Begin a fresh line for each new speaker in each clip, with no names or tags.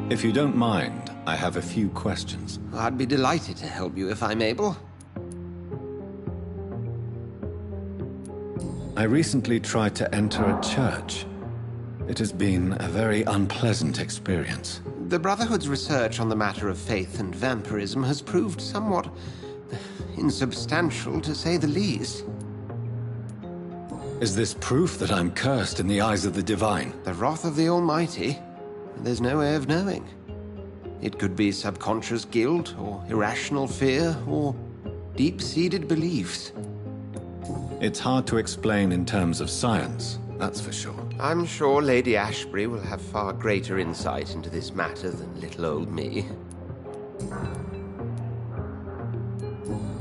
If you don't mind, I have a few questions.
I'd be delighted to help you if I'm able.
I recently tried to enter a church. It has been a very unpleasant experience.
The Brotherhood's research on the matter of faith and vampirism has proved somewhat insubstantial, to say the least.
Is this proof that I'm cursed in the eyes of the divine?
The wrath of the Almighty? There's no way of knowing. It could be subconscious guilt, or irrational fear, or deep-seated beliefs.
It's hard to explain in terms of science, that's for sure.
I'm sure Lady Ashbury will have far greater insight into this matter than little old me.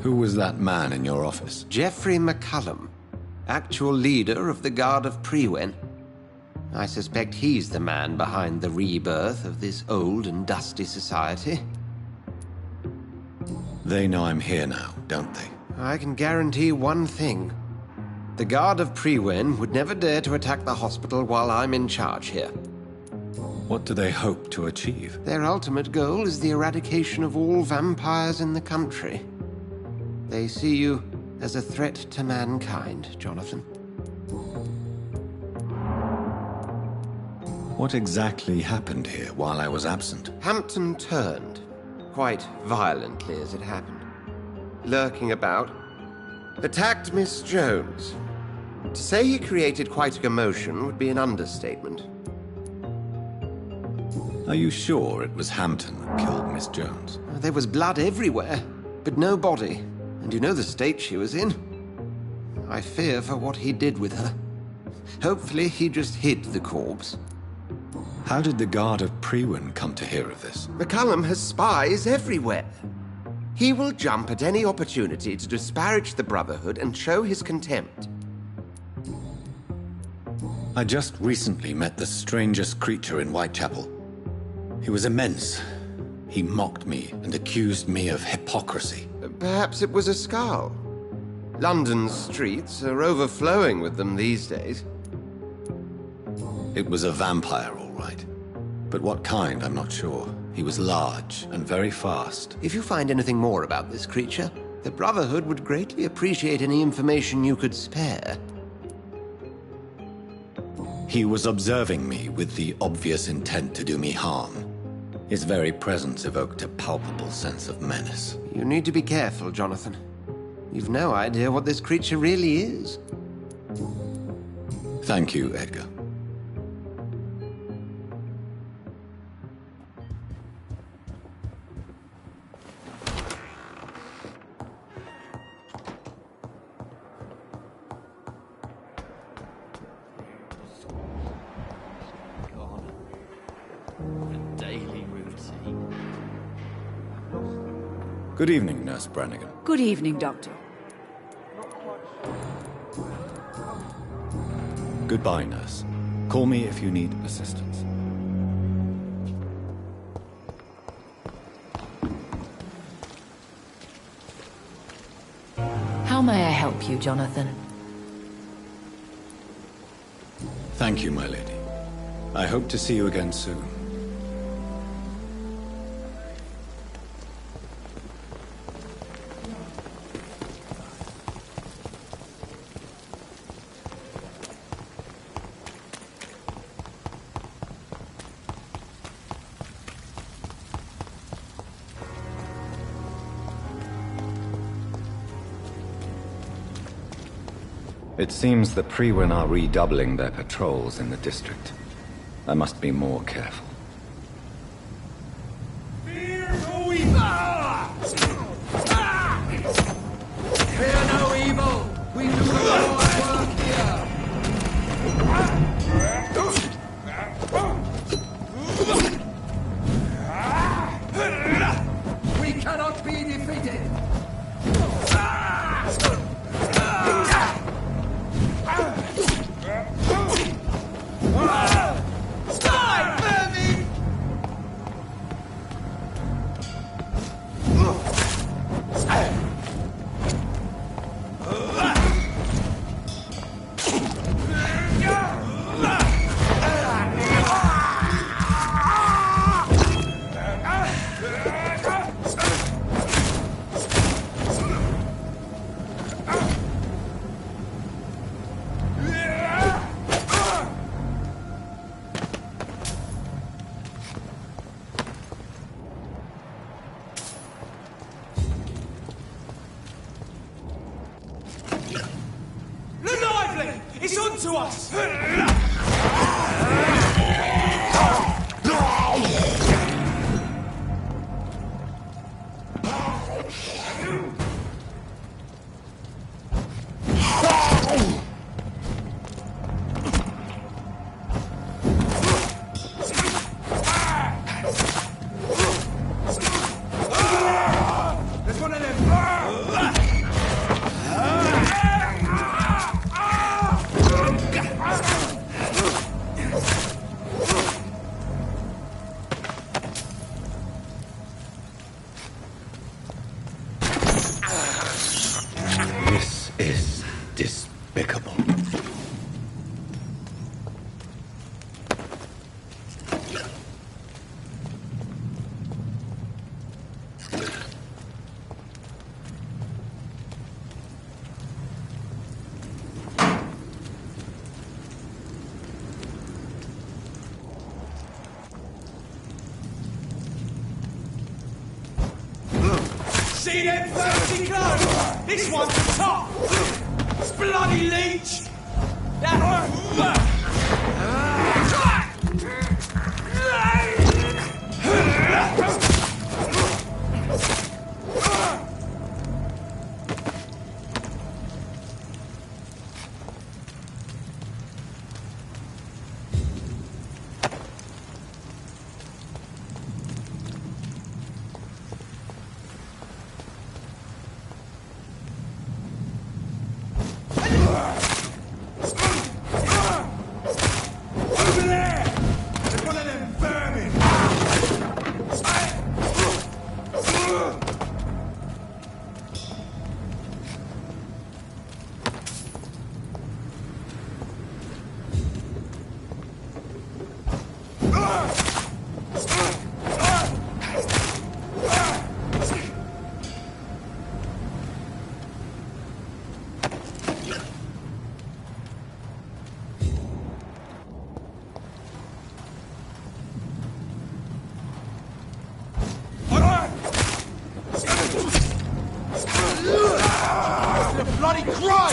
Who was that man in your office?
Geoffrey McCullum, actual leader of the Guard of Prewen. I suspect he's the man behind the rebirth of this old and dusty society.
They know I'm here now, don't they?
I can guarantee one thing. The Guard of Prewen would never dare to attack the hospital while I'm in charge here.
What do they hope to achieve?
Their ultimate goal is the eradication of all vampires in the country. They see you as a threat to mankind, Jonathan.
What exactly happened here while I was absent?
Hampton turned, quite violently as it happened. Lurking about, attacked Miss Jones. To say he created quite a commotion would be an understatement.
Are you sure it was Hampton that killed Miss Jones?
There was blood everywhere, but no body. And you know the state she was in. I fear for what he did with her. Hopefully he just hid the corpse.
How did the Guard of Prewen come to hear of this?
McCullum has spies everywhere. He will jump at any opportunity to disparage the Brotherhood and show his contempt.
I just recently met the strangest creature in Whitechapel. He was immense. He mocked me and accused me of hypocrisy.
Perhaps it was a skull. London's streets are overflowing with them these days.
It was a vampire, all right. But what kind, I'm not sure. He was large and very fast.
If you find anything more about this creature, the Brotherhood would greatly appreciate any information you could spare.
He was observing me with the obvious intent to do me harm. His very presence evoked a palpable sense of menace.
You need to be careful, Jonathan. You've no idea what this creature really is.
Thank you, Edgar. Good evening, Nurse Brannigan.
Good evening, Doctor.
Goodbye, Nurse. Call me if you need assistance.
How may I help you, Jonathan?
Thank you, my lady. I hope to see you again soon. It seems the Prewen are redoubling their patrols in the district. I must be more careful.
Fear no evil! Fear no evil! We do the Lord's work here! We cannot be defeated! Die, Vermi! to us! There's one of them!
This is despicable.
See them thirsty clothes? This one's the top! Bloody leech! Over there! There's one of them vermin! Bloody cry!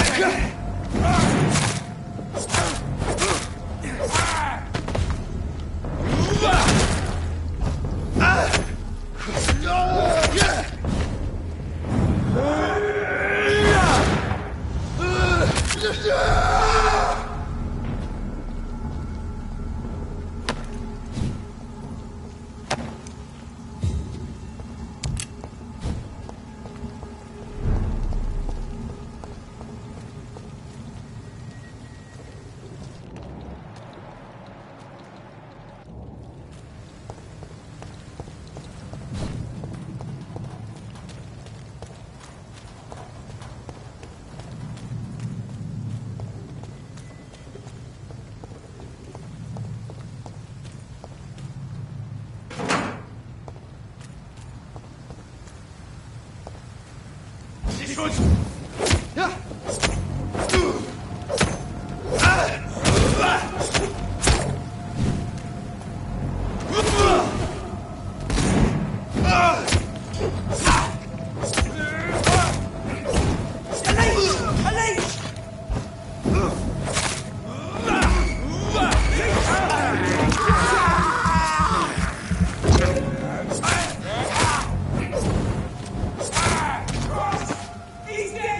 He's dead!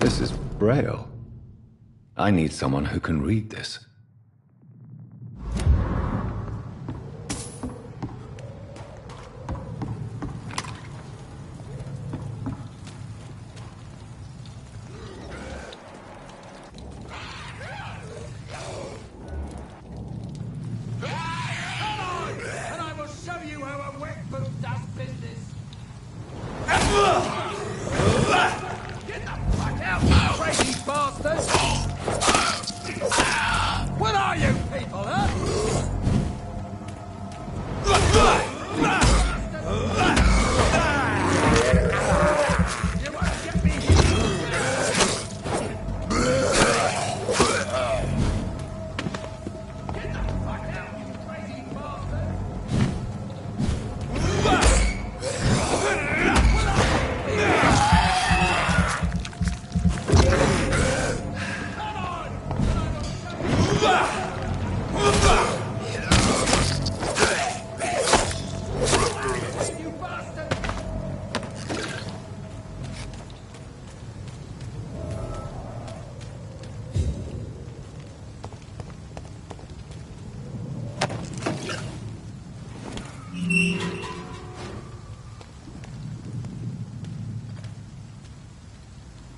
This is Braille. I need someone who can read this.
And I will show you how a wet boot does business. Get the fuck out, you crazy bastards! What are you people, huh? You won't get me Get the fuck out, you crazy bastard! You bastard!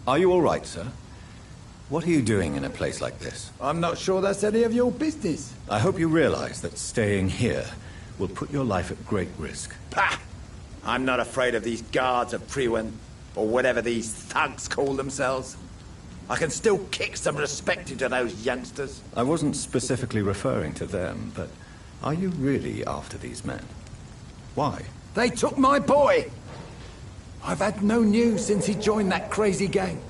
Are you all right, sir? What are you doing in a place like this?
I'm not sure that's any of your business.
I hope you realize that staying here will put your life at great risk.
Pah! I'm not afraid of these guards of Priwen, or whatever these thugs call themselves. I can still kick some respect into those youngsters.
I wasn't specifically referring to them, but are you really after these men? Why?
They took my boy! I've had no news since he joined that crazy gang.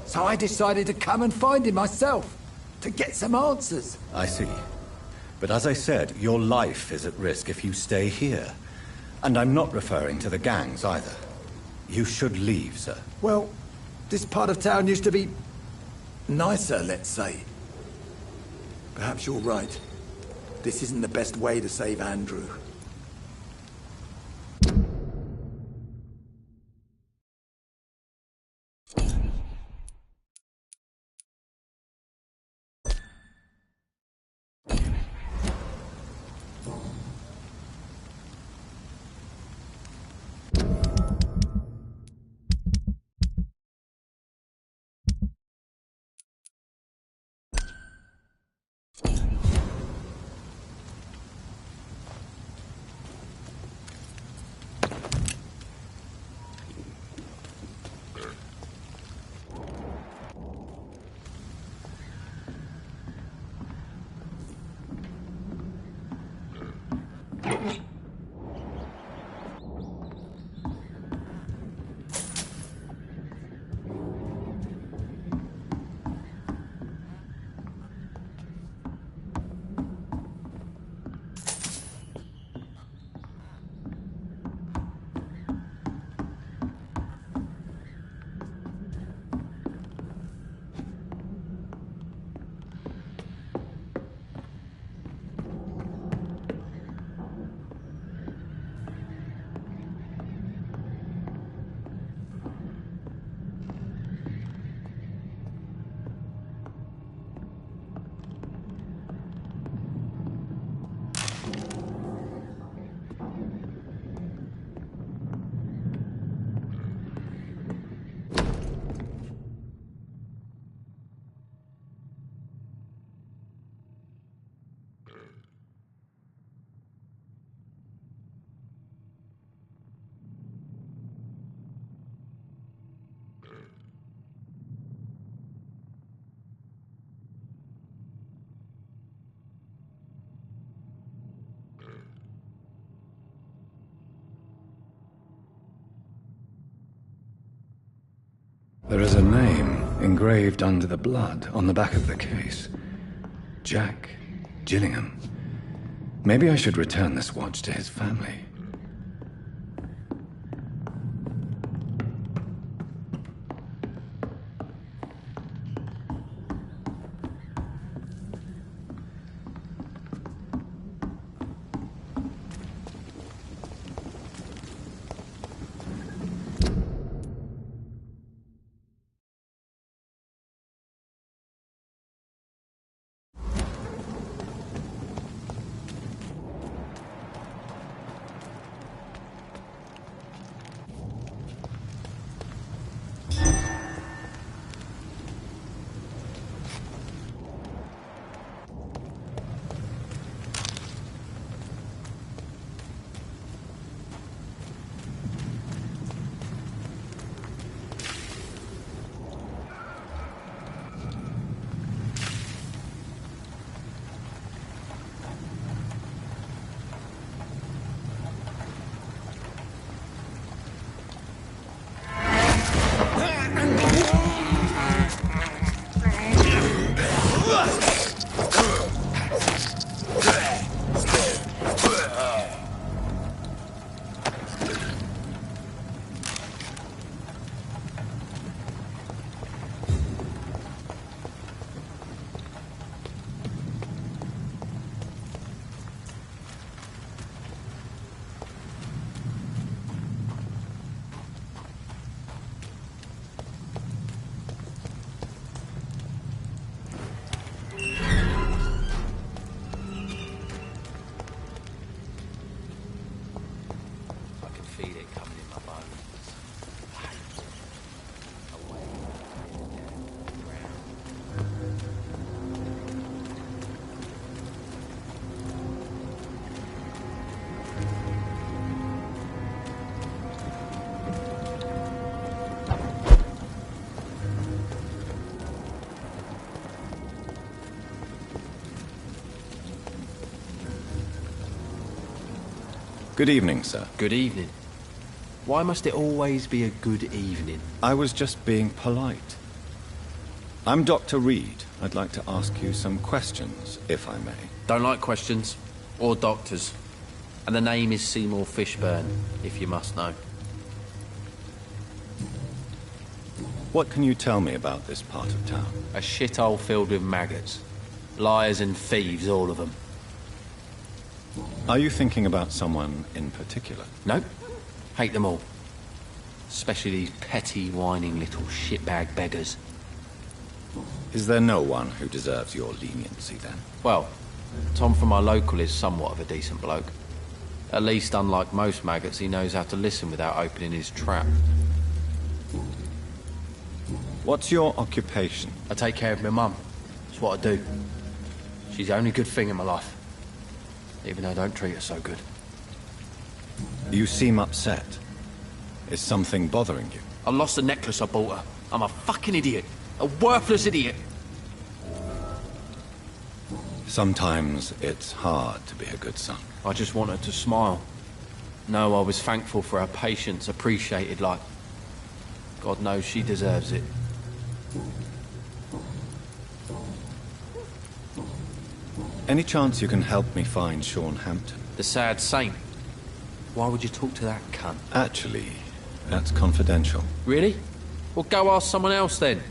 So I decided to come and find him myself, to get some answers.
I see. But as I said, your life is at risk if you stay here. And I'm not referring to the gangs either. You should leave, sir.
Well, this part of town used to be nicer, let's say. Perhaps you're right. This isn't the best way to save Andrew.
There is a name engraved under the blood on the back of the case. Jack Gillingham. Maybe I should return this watch to his family. Good evening, sir.
Good evening. Why must it always be a good evening?
I was just being polite. I'm Dr. Reed. I'd like to ask you some questions, if I may.
Don't like questions. Or doctors. And the name is Seymour Fishburne, if you must know.
What can you tell me about this part of town?
A shithole filled with maggots. Liars and thieves, all of them.
Are you thinking about someone in particular?
Nope. Hate them all. Especially these petty, whining little shitbag beggars.
Is there no one who deserves your leniency, then?
Well, Tom from our local is somewhat of a decent bloke. At least, unlike most maggots, he knows how to listen without opening his trap.
What's your occupation?
I take care of my mum. That's what I do. She's the only good thing in my life. Even though I don't treat her so good.
You seem upset. Is something bothering you?
I lost the necklace I bought her. I'm a fucking idiot. A worthless idiot.
Sometimes it's hard to be a good son.
I just want her to smile. No, I was thankful for her patience, appreciated like... God knows she deserves it.
Any chance you can help me find Sean Hampton?
The sad saint. Why would you talk to that cunt?
Actually, that's confidential.
Really? Well, go ask someone else then.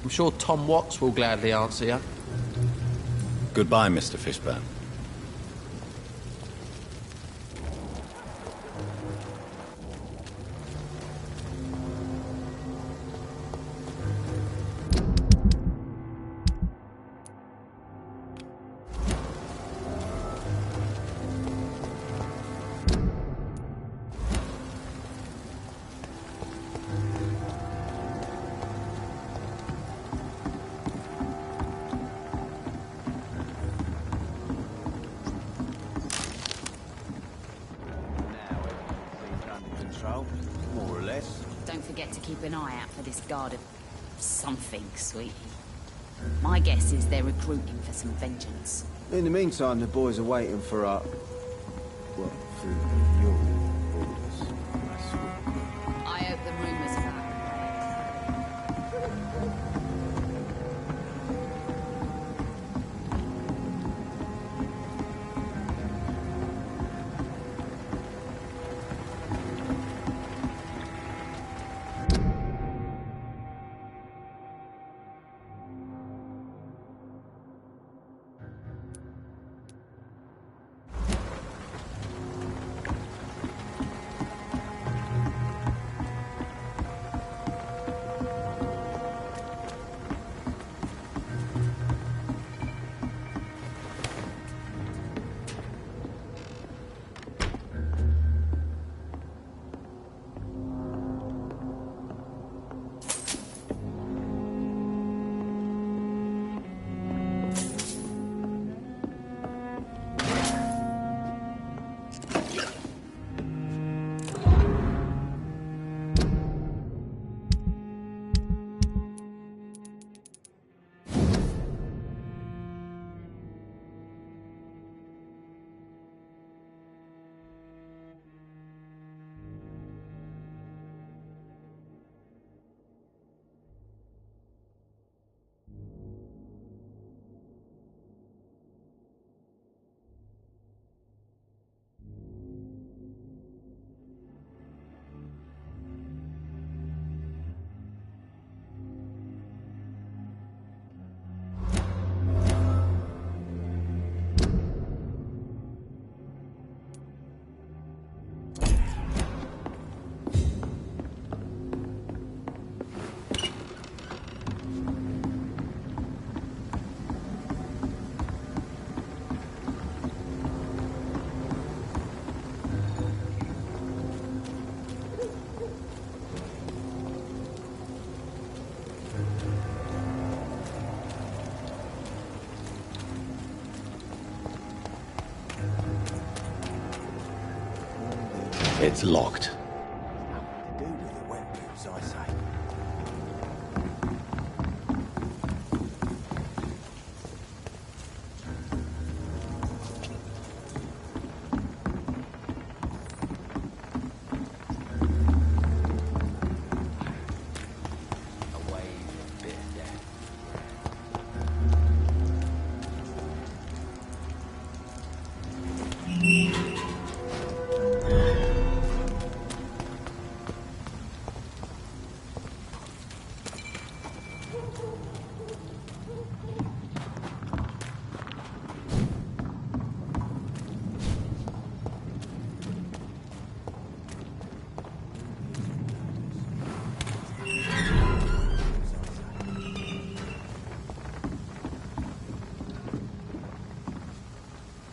I'm sure Tom Watts will gladly answer you.
Goodbye, Mr. Fishburne.
More or less.
Don't forget to keep an eye out for this guard of something, sweetie. My guess is they're recruiting for some vengeance.
In the meantime, the boys are waiting for our... well, for your orders.
I hope the rumours about
It's locked.
Do with the wet boots, I say.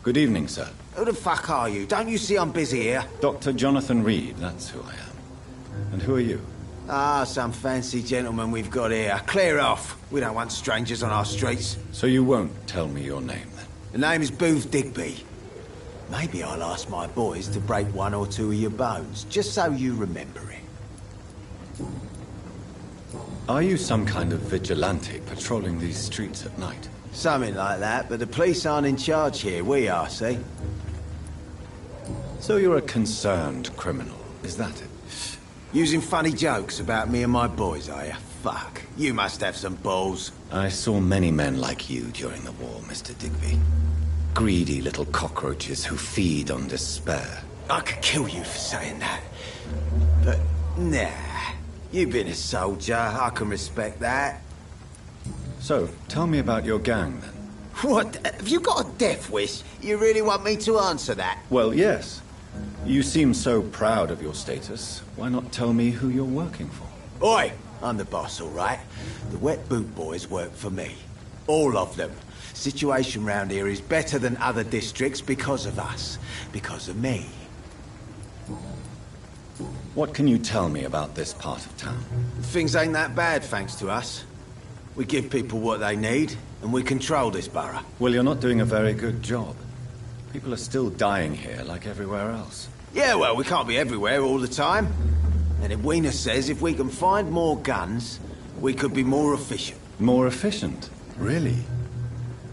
Good evening, sir.
Who the fuck are you? Don't you see I'm busy here?
Dr. Jonathan Reed, that's who I am. And who are you?
Ah, some fancy gentleman we've got here. Clear off. We don't want strangers on our streets.
So you won't tell me your name, then?
The name is Booth Digby. Maybe I'll ask my boys to break one or two of your bones, just so you remember it.
Are you some kind of vigilante patrolling these streets at night?
Something like that, but the police aren't in charge here. We are, see?
So you're a concerned criminal, is that it?
Using funny jokes about me and my boys, are you? Fuck. You must have some balls.
I saw many men like you during the war, Mr. Digby. Greedy little cockroaches who feed on despair.
I could kill you for saying that. But, nah. You've been a soldier. I can respect that.
So, tell me about your gang, then.
What? Have you got a death wish? You really want me to answer that?
Well, yes. You seem so proud of your status. Why not tell me who you're working for?
Oi! I'm the boss, all right? The Wet Boot Boys work for me. All of them. Situation round here is better than other districts because of us. Because of me.
What can you tell me about this part of town?
Things ain't that bad, thanks to us. We give people what they need, and we control this borough.
Well, you're not doing a very good job. People are still dying here like everywhere else.
Yeah, well, we can't be everywhere all the time. And Edwina says if we can find more guns, we could be more efficient.
More efficient? Really?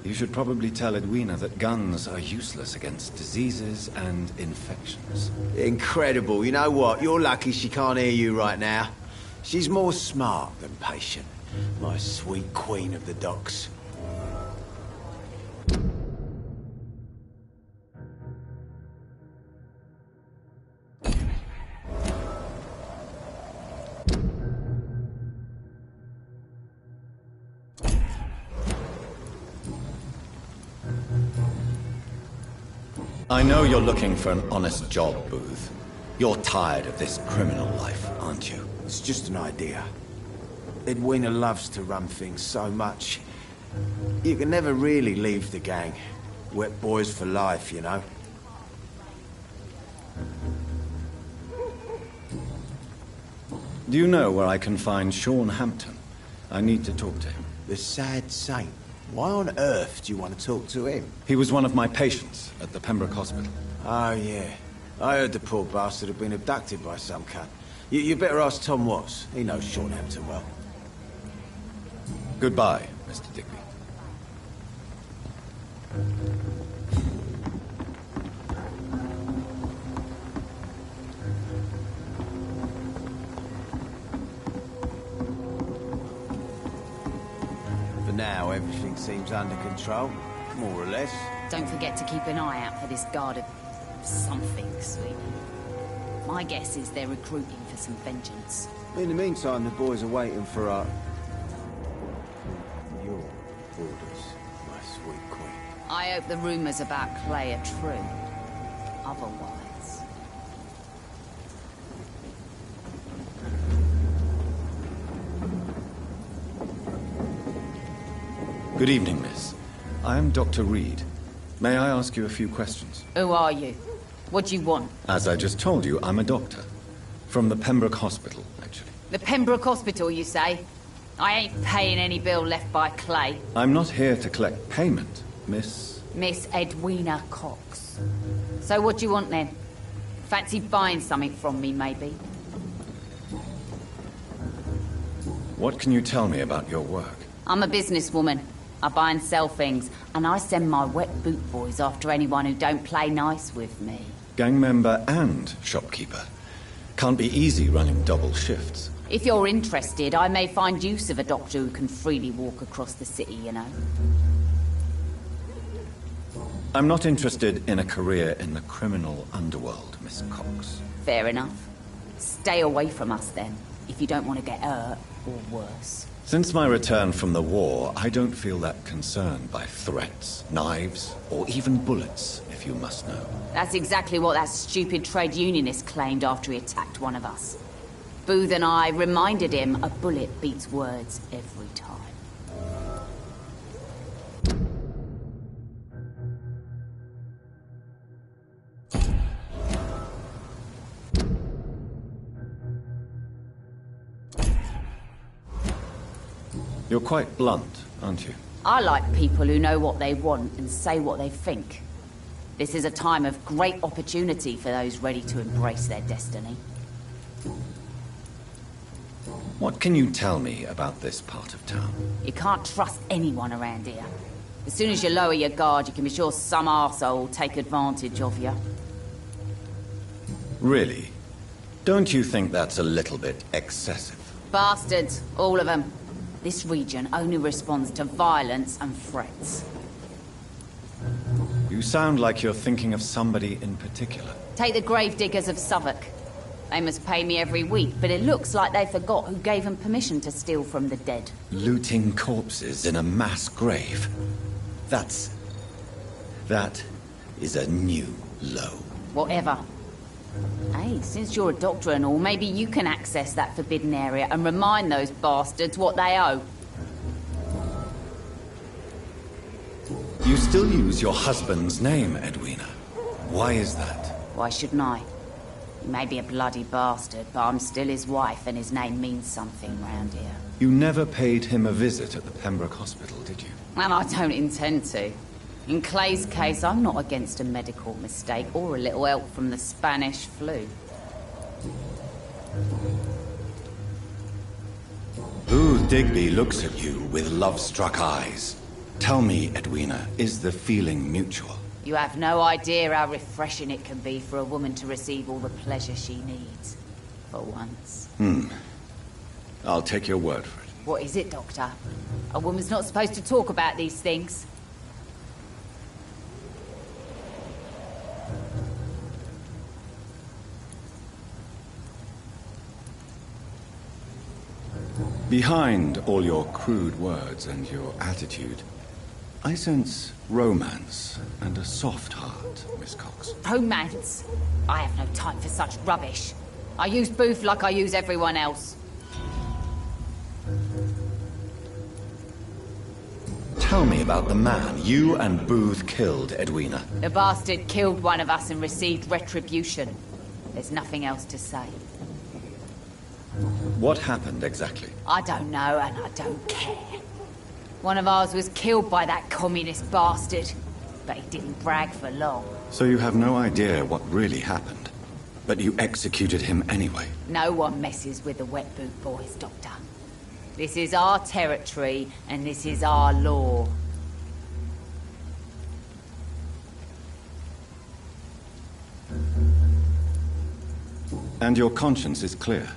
You should probably tell Edwina that guns are useless against diseases and infections.
Incredible. You know what? You're lucky she can't hear you right now. She's more smart than patient. My sweet queen of the docks.
I know you're looking for an honest job, Booth. You're tired of this criminal life, aren't you?
It's just an idea. Edwina loves to run things so much. You can never really leave the gang. Wet boys for life, you know.
Do you know where I can find Sean Hampton? I need to talk to him.
The sad saint. Why on earth do you want to talk to him?
He was one of my patients at the Pembroke Hospital.
Oh, yeah. I heard the poor bastard had been abducted by some cunt. You better ask Tom Watts. He knows Sean Hampton well.
Goodbye, Mr. Digby.
For now, everything seems under control, more or less.
Don't forget to keep an eye out for this guard of something, sweetie. My guess is they're recruiting for some vengeance.
In the meantime, the boys are waiting for our... your orders,
My sweet queen.
I hope the rumors about Clay are true. Otherwise...
Good evening, miss. I am Dr. Reed. May I ask you a few questions?
Who are you? What do you want?
As I just told you, I'm a doctor. From the Pembroke Hospital, actually.
The Pembroke Hospital, you say? I ain't paying any bill left by Clay.
I'm not here to collect payment, Miss...
Miss Edwina Cox. So what do you want then? Fancy buying something from me, maybe?
What can you tell me about your work?
I'm a businesswoman. I buy and sell things, and I send my wet boot boys after anyone who don't play nice with me.
Gang member and shopkeeper. Can't be easy running double shifts.
If you're interested, I may find use of a doctor who can freely walk across the city, you know.
I'm not interested in a career in the criminal underworld, Miss Cox.
Fair enough. Stay away from us, then, if you don't want to get hurt, or worse.
Since my return from the war, I don't feel that concerned by threats, knives, or even bullets, if you must know.
That's exactly what that stupid trade unionist claimed after he attacked one of us. Booth and I reminded him a bullet beats words every time.
You're quite blunt, aren't you?
I like people who know what they want and say what they think. This is a time of great opportunity for those ready to embrace their destiny.
What can you tell me about this part of town?
You can't trust anyone around here. As soon as you lower your guard, you can be sure some arsehole will take advantage of you.
Really? Don't you think that's a little bit excessive?
Bastards, all of them. This region only responds to violence and threats.
You sound like you're thinking of somebody in particular.
Take the gravediggers of Southwark. They must pay me every week, but it looks like they forgot who gave them permission to steal from the dead.
Looting corpses in a mass grave. That is a new low.
Whatever. Hey, since you're a doctor and all, maybe you can access that forbidden area and remind those bastards what they owe.
You still use your husband's name, Edwina. Why is that?
Why shouldn't I? He may be a bloody bastard, but I'm still his wife and his name means something round here.
You never paid him a visit at the Pembroke Hospital, did you?
And I don't intend to. In Clay's case, I'm not against a medical mistake or a little help from the Spanish flu.
Booth Digby looks at you with love-struck eyes. Tell me, Edwina, is the feeling mutual?
You have no idea how refreshing it can be for a woman to receive all the pleasure she needs. For once.
I'll take your word for it.
What is it, Doctor? A woman's not supposed to talk about these things.
Behind all your crude words and your attitude, I sense romance and a soft heart, Miss Cox.
Romance? I have no time for such rubbish. I use Booth like I use everyone else.
Tell me about the man you and Booth killed, Edwina.
The bastard killed one of us and received retribution. There's nothing else to say.
What happened exactly?
I don't know, and I don't care. One of ours was killed by that communist bastard, but he didn't brag for long.
So you have no idea what really happened, but you executed him anyway?
No one messes with the wet boot boys, Doctor. This is our territory, and this is our law.
And your conscience is clear.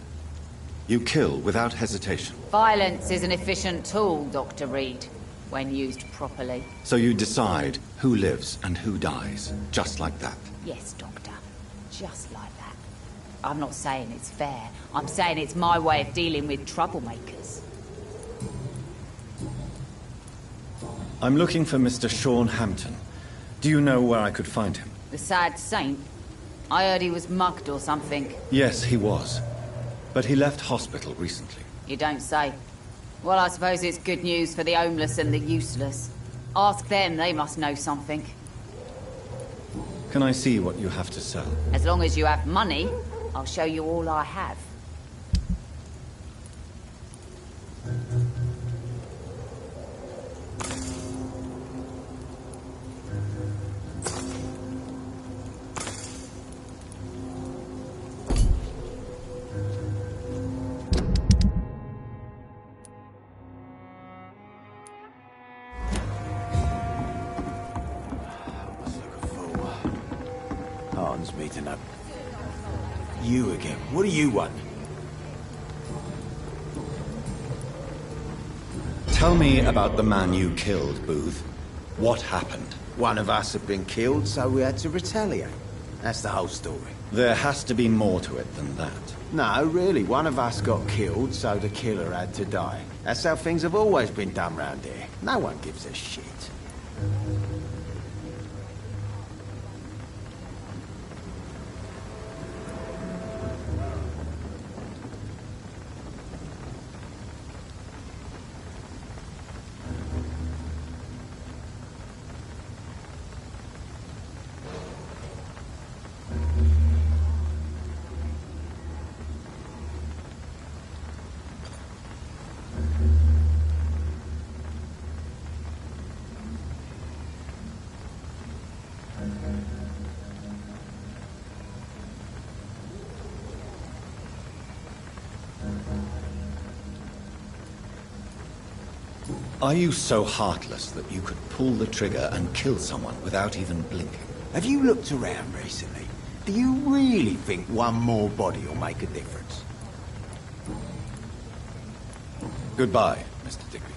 You kill without hesitation.
Violence is an efficient tool, Dr. Reed, when used properly.
So you decide who lives and who dies, just like that?
Yes, Doctor. Just like that. I'm not saying it's fair. I'm saying it's my way of dealing with troublemakers.
I'm looking for Mr. Sean Hampton. Do you know where I could find him?
The sad saint? I heard he was mugged or something.
Yes, he was. But he left hospital recently.
You don't say. Well, I suppose it's good news for the homeless and the useless. Ask them, they must know something.
Can I see what you have to sell?
As long as you have money, I'll show you all I have.
heartens me to know. You again. What do you want?
Tell me about the man you killed, Booth. What happened?
One of us had been killed, so we had to retaliate. That's the whole story.
There has to be more to it than that.
No, really, one of us got killed, so the killer had to die. That's how things have always been done round here. No one gives a shit.
Are you so heartless that you could pull the trigger and kill someone without even blinking?
Have you looked around recently? Do you really think one more body will make a difference?
Goodbye, Mr. Digby.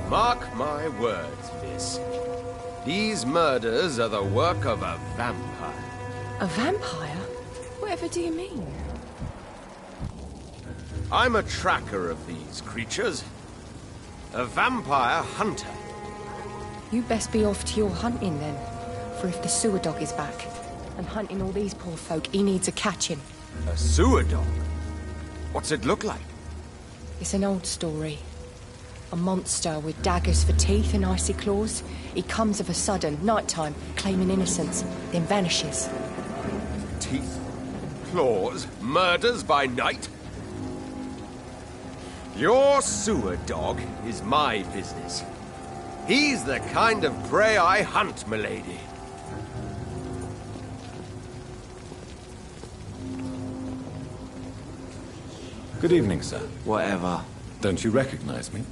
Mark my words, Miss. These murders are the work of a vampire.
A vampire? Whatever do you mean?
I'm a tracker of these creatures. A vampire hunter.
You best be off to your hunting then. For if the sewer dog is back and hunting all these poor folk, he needs a catching.
A sewer dog? What's it look like?
It's an old story. A monster with daggers for teeth and icy claws. He comes of a sudden, nighttime, claiming innocence, then vanishes.
Teeth, claws, murders by night? Your sewer dog is my business. He's the kind of prey I hunt, milady.
Good evening, sir.
Whatever.
Don't you recognize me?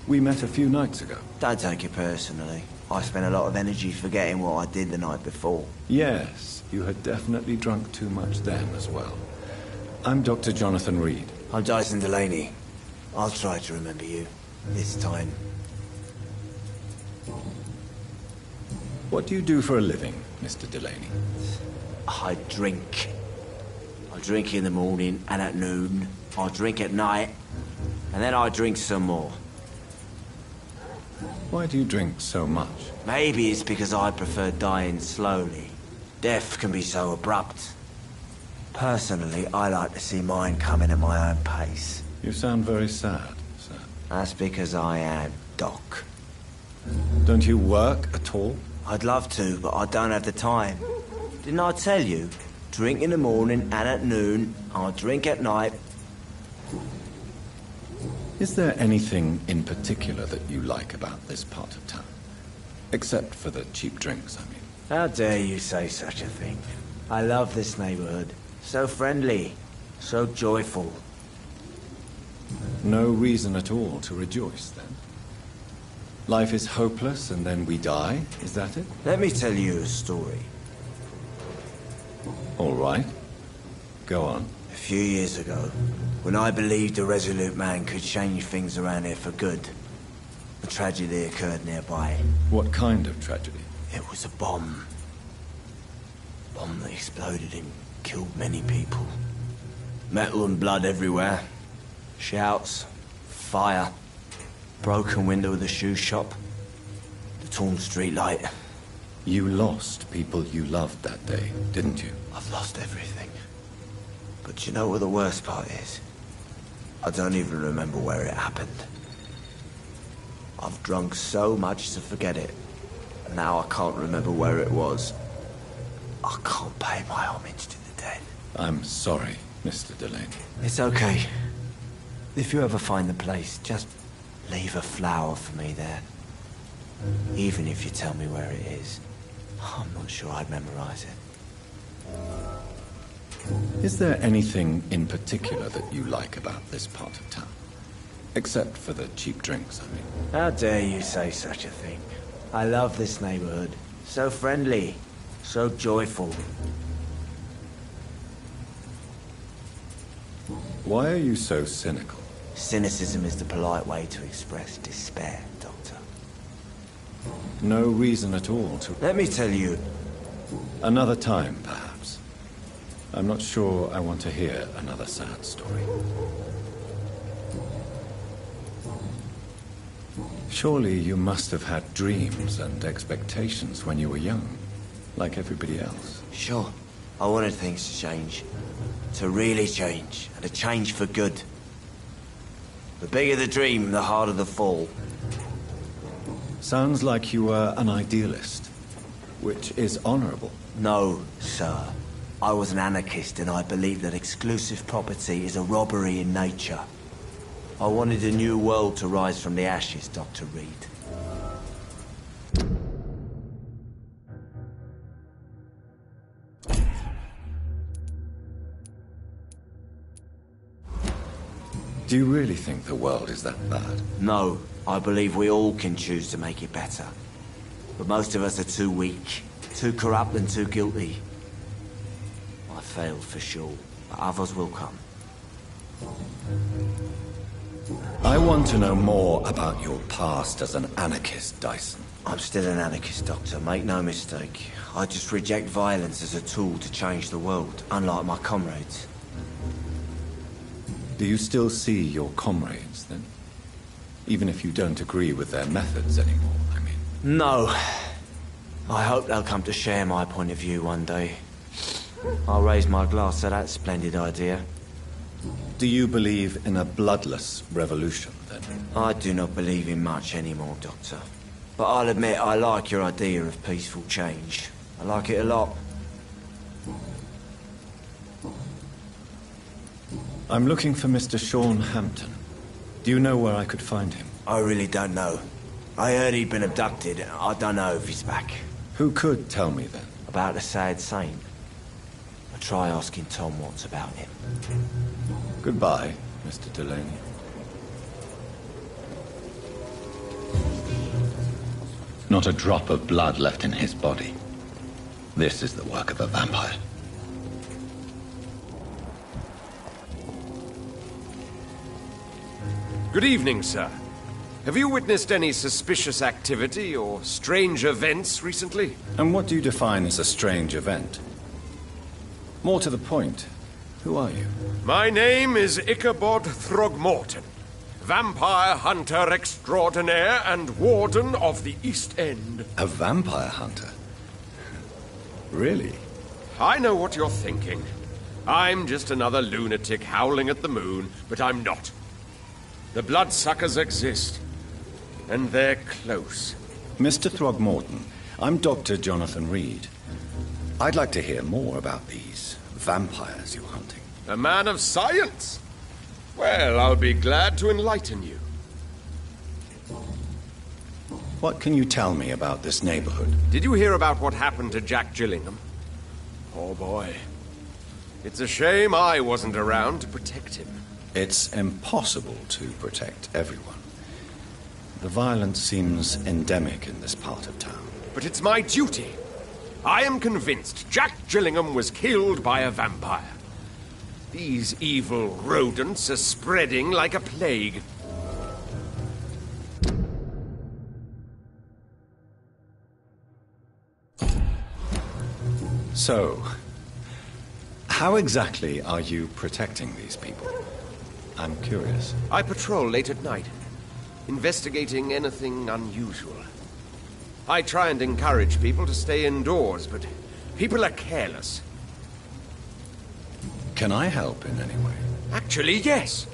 We met a few nights ago.
Don't take it personally. I spent a lot of energy forgetting what I did the night before.
Yes, you had definitely drunk too much then as well. I'm Dr. Jonathan Reed.
I'm Dyson Delaney. I'll try to remember you. This time.
What do you do for a living, Mr. Delaney?
I drink. I drink in the morning and at noon. I drink at night. And then I drink some more.
Why do you drink so much?
Maybe it's because I prefer dying slowly. Death can be so abrupt. Personally, I like to see mine coming at my own pace.
You sound very sad, sir.
That's because I am Doc.
Don't you work at all?
I'd love to, but I don't have the time. Didn't I tell you? Drink in the morning and at noon. I'll drink at night.
Is there anything in particular that you like about this part of town? Except for the cheap drinks, I mean.
How dare you say such a thing? I love this neighborhood. So friendly. So joyful.
No reason at all to rejoice, then? Life is hopeless and then we die, is that it?
Let me tell you a story.
All right. Go on.
A few years ago, when I believed a resolute man could change things around here for good, a tragedy occurred nearby.
What kind of tragedy?
It was a bomb. A bomb that exploded and killed many people. Metal and blood everywhere. Shouts, fire, broken window of the shoe shop, the torn street light.
You lost people you loved that day, didn't you?
I've lost everything. But you know what the worst part is? I don't even remember where it happened. I've drunk so much to forget it. And now I can't remember where it was. I can't pay my homage to the dead.
I'm sorry, Mr. Delaney.
It's okay. If you ever find the place, just leave a flower for me there. Even if you tell me where it is. I'm not sure I'd memorize it.
Is there anything in particular that you like about this part of town? Except for the cheap drinks, I mean.
How dare you say such a thing? I love this neighborhood. So friendly, so joyful.
Why are you so cynical?
Cynicism is the polite way to express despair, Doctor.
No reason at all to...
Let me tell you.
Another time, perhaps. I'm not sure I want to hear another sad story. Surely you must have had dreams and expectations when you were young, like everybody else.
Sure. I wanted things to change. To really change, and to change for good. The bigger the dream, the harder the fall.
Sounds like you were an idealist, which is honorable.
No, sir. I was an anarchist, and I believed that exclusive property is a robbery in nature. I wanted a new world to rise from the ashes, Dr. Reed.
Do you really think the world is that bad?
No, I believe we all can choose to make it better. But most of us are too weak, too corrupt and too guilty. I failed for sure, but others will come.
I want to know more about your past as an anarchist, Dyson.
I'm still an anarchist, Doctor, make no mistake. I just reject violence as a tool to change the world, unlike my comrades.
Do you still see your comrades, then? Even if you don't agree with their methods anymore, I mean.
No. I hope they'll come to share my point of view one day. I'll raise my glass to that splendid idea.
Do you believe in a bloodless revolution, then?
I do not believe in much anymore, Doctor. But I'll admit I like your idea of peaceful change. I like it a lot.
I'm looking for Mr. Sean Hampton. Do you know where I could find him?
I really don't know. I heard he'd been abducted. I don't know if he's back.
Who could tell me, then?
About the sad saint. I'll try asking Tom what's about him.
Goodbye, Mr. Delaney. Not a drop of blood left in his body. This is the work of a vampire.
Good evening, sir. Have you witnessed any suspicious activity or strange events recently?
And what do you define as a strange event? More to the point, who are you?
My name is Ichabod Throgmorton, vampire hunter extraordinaire and warden of the East End.
A vampire hunter? Really?
I know what you're thinking. I'm just another lunatic howling at the moon, but I'm not. The bloodsuckers exist, and they're close.
Mr. Throgmorton, I'm Dr. Jonathan Reed. I'd like to hear more about these vampires you're hunting.
A man of science? Well, I'll be glad to enlighten you.
What can you tell me about this neighborhood?
Did you hear about what happened to Jack Gillingham? Poor boy. It's a shame I wasn't around to protect him.
It's impossible to protect everyone. The violence seems endemic in this part of town.
But it's my duty. I am convinced Jack Gillingham was killed by a vampire. These evil rodents are spreading like a plague.
So, how exactly are you protecting these people? I'm curious.
I patrol late at night, investigating anything unusual. I try and encourage people to stay indoors, but people are careless.
Can I help in any way?
Actually, yes.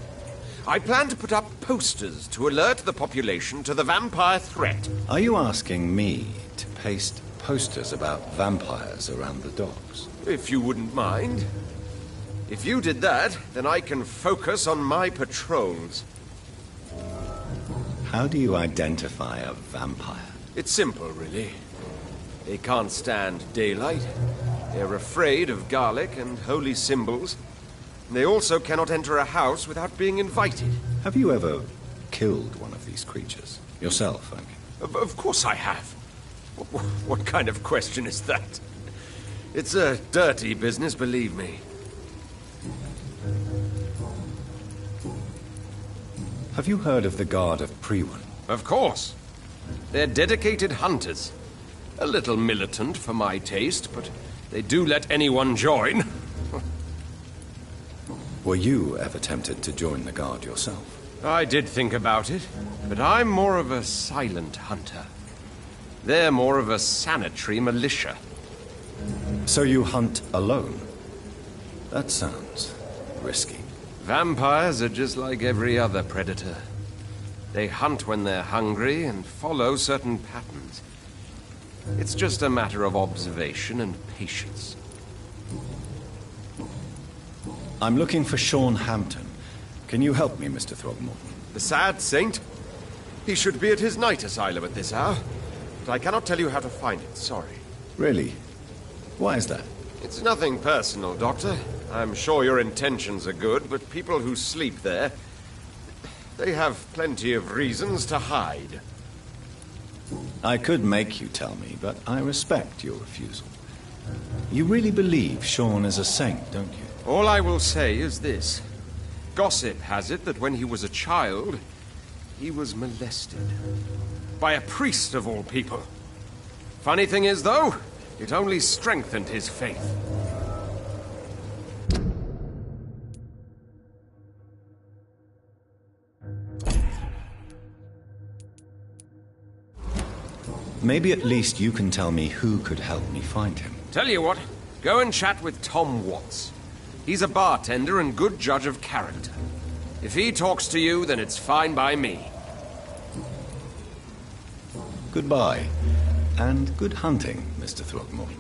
I plan to put up posters to alert the population to the vampire threat.
Are you asking me to paste posters about vampires around the docks?
If you wouldn't mind. If you did that, then I can focus on my patrols.
How do you identify a vampire?
It's simple, really. They can't stand daylight. They're afraid of garlic and holy symbols. They also cannot enter a house without being invited.
Have you ever killed one of these creatures? Yourself, I mean.
Of course I have. What kind of question is that? It's a dirty business, believe me.
Have you heard of the Guard of Priwen?
Of course. They're dedicated hunters. A little militant for my taste, but they do let anyone join.
Were you ever tempted to join the Guard yourself?
I did think about it, but I'm more of a silent hunter. They're more of a sanitary militia.
So you hunt alone? That sounds risky.
Vampires are just like every other predator. They hunt when they're hungry and follow certain patterns. It's just a matter of observation and patience.
I'm looking for Sean Hampton. Can you help me, Mr. Throgmorton?
The sad saint? He should be at his night asylum at this hour. But I cannot tell you how to find it, sorry.
Really? Why is that?
It's nothing personal, Doctor. I'm sure your intentions are good, but people who sleep there, they have plenty of reasons to hide.
I could make you tell me, but I respect your refusal. You really believe Sean is a saint, don't you?
All I will say is this. Gossip has it that when he was a child, he was molested. By a priest of all people. Funny thing is, though, it only strengthened his faith.
Maybe at least you can tell me who could help me find him.
Tell you what, go and chat with Tom Watts. He's a bartender and good judge of character. If he talks to you, then it's fine by me.
Goodbye, and good hunting, Mr. Throgmorton.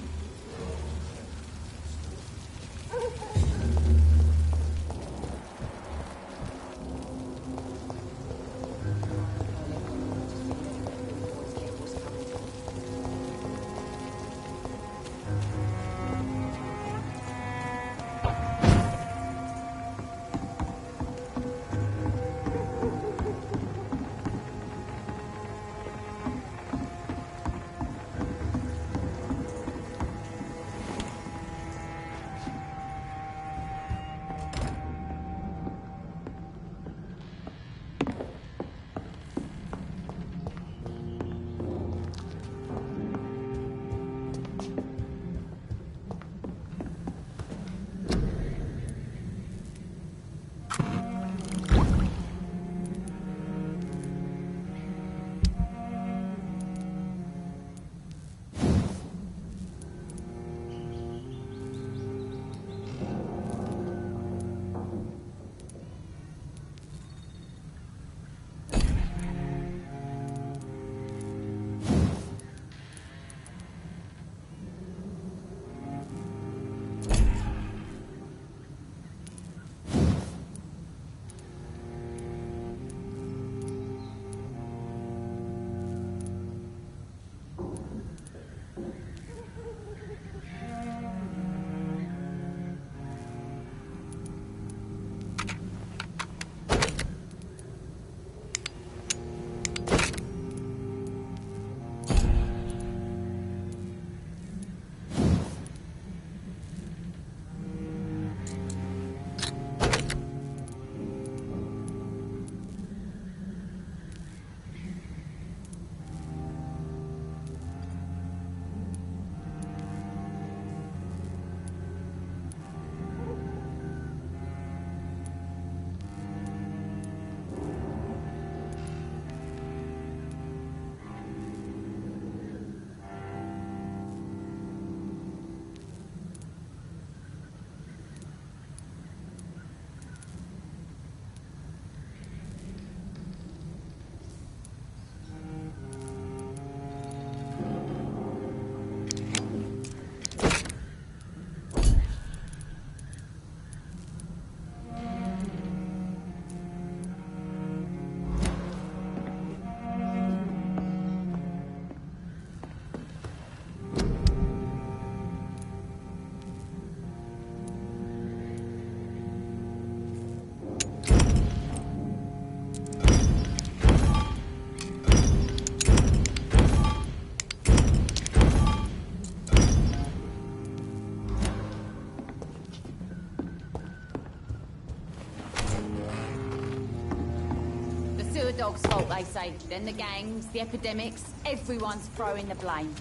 dog's fault, they say. Then the gangs, the epidemics, everyone's throwing the blame.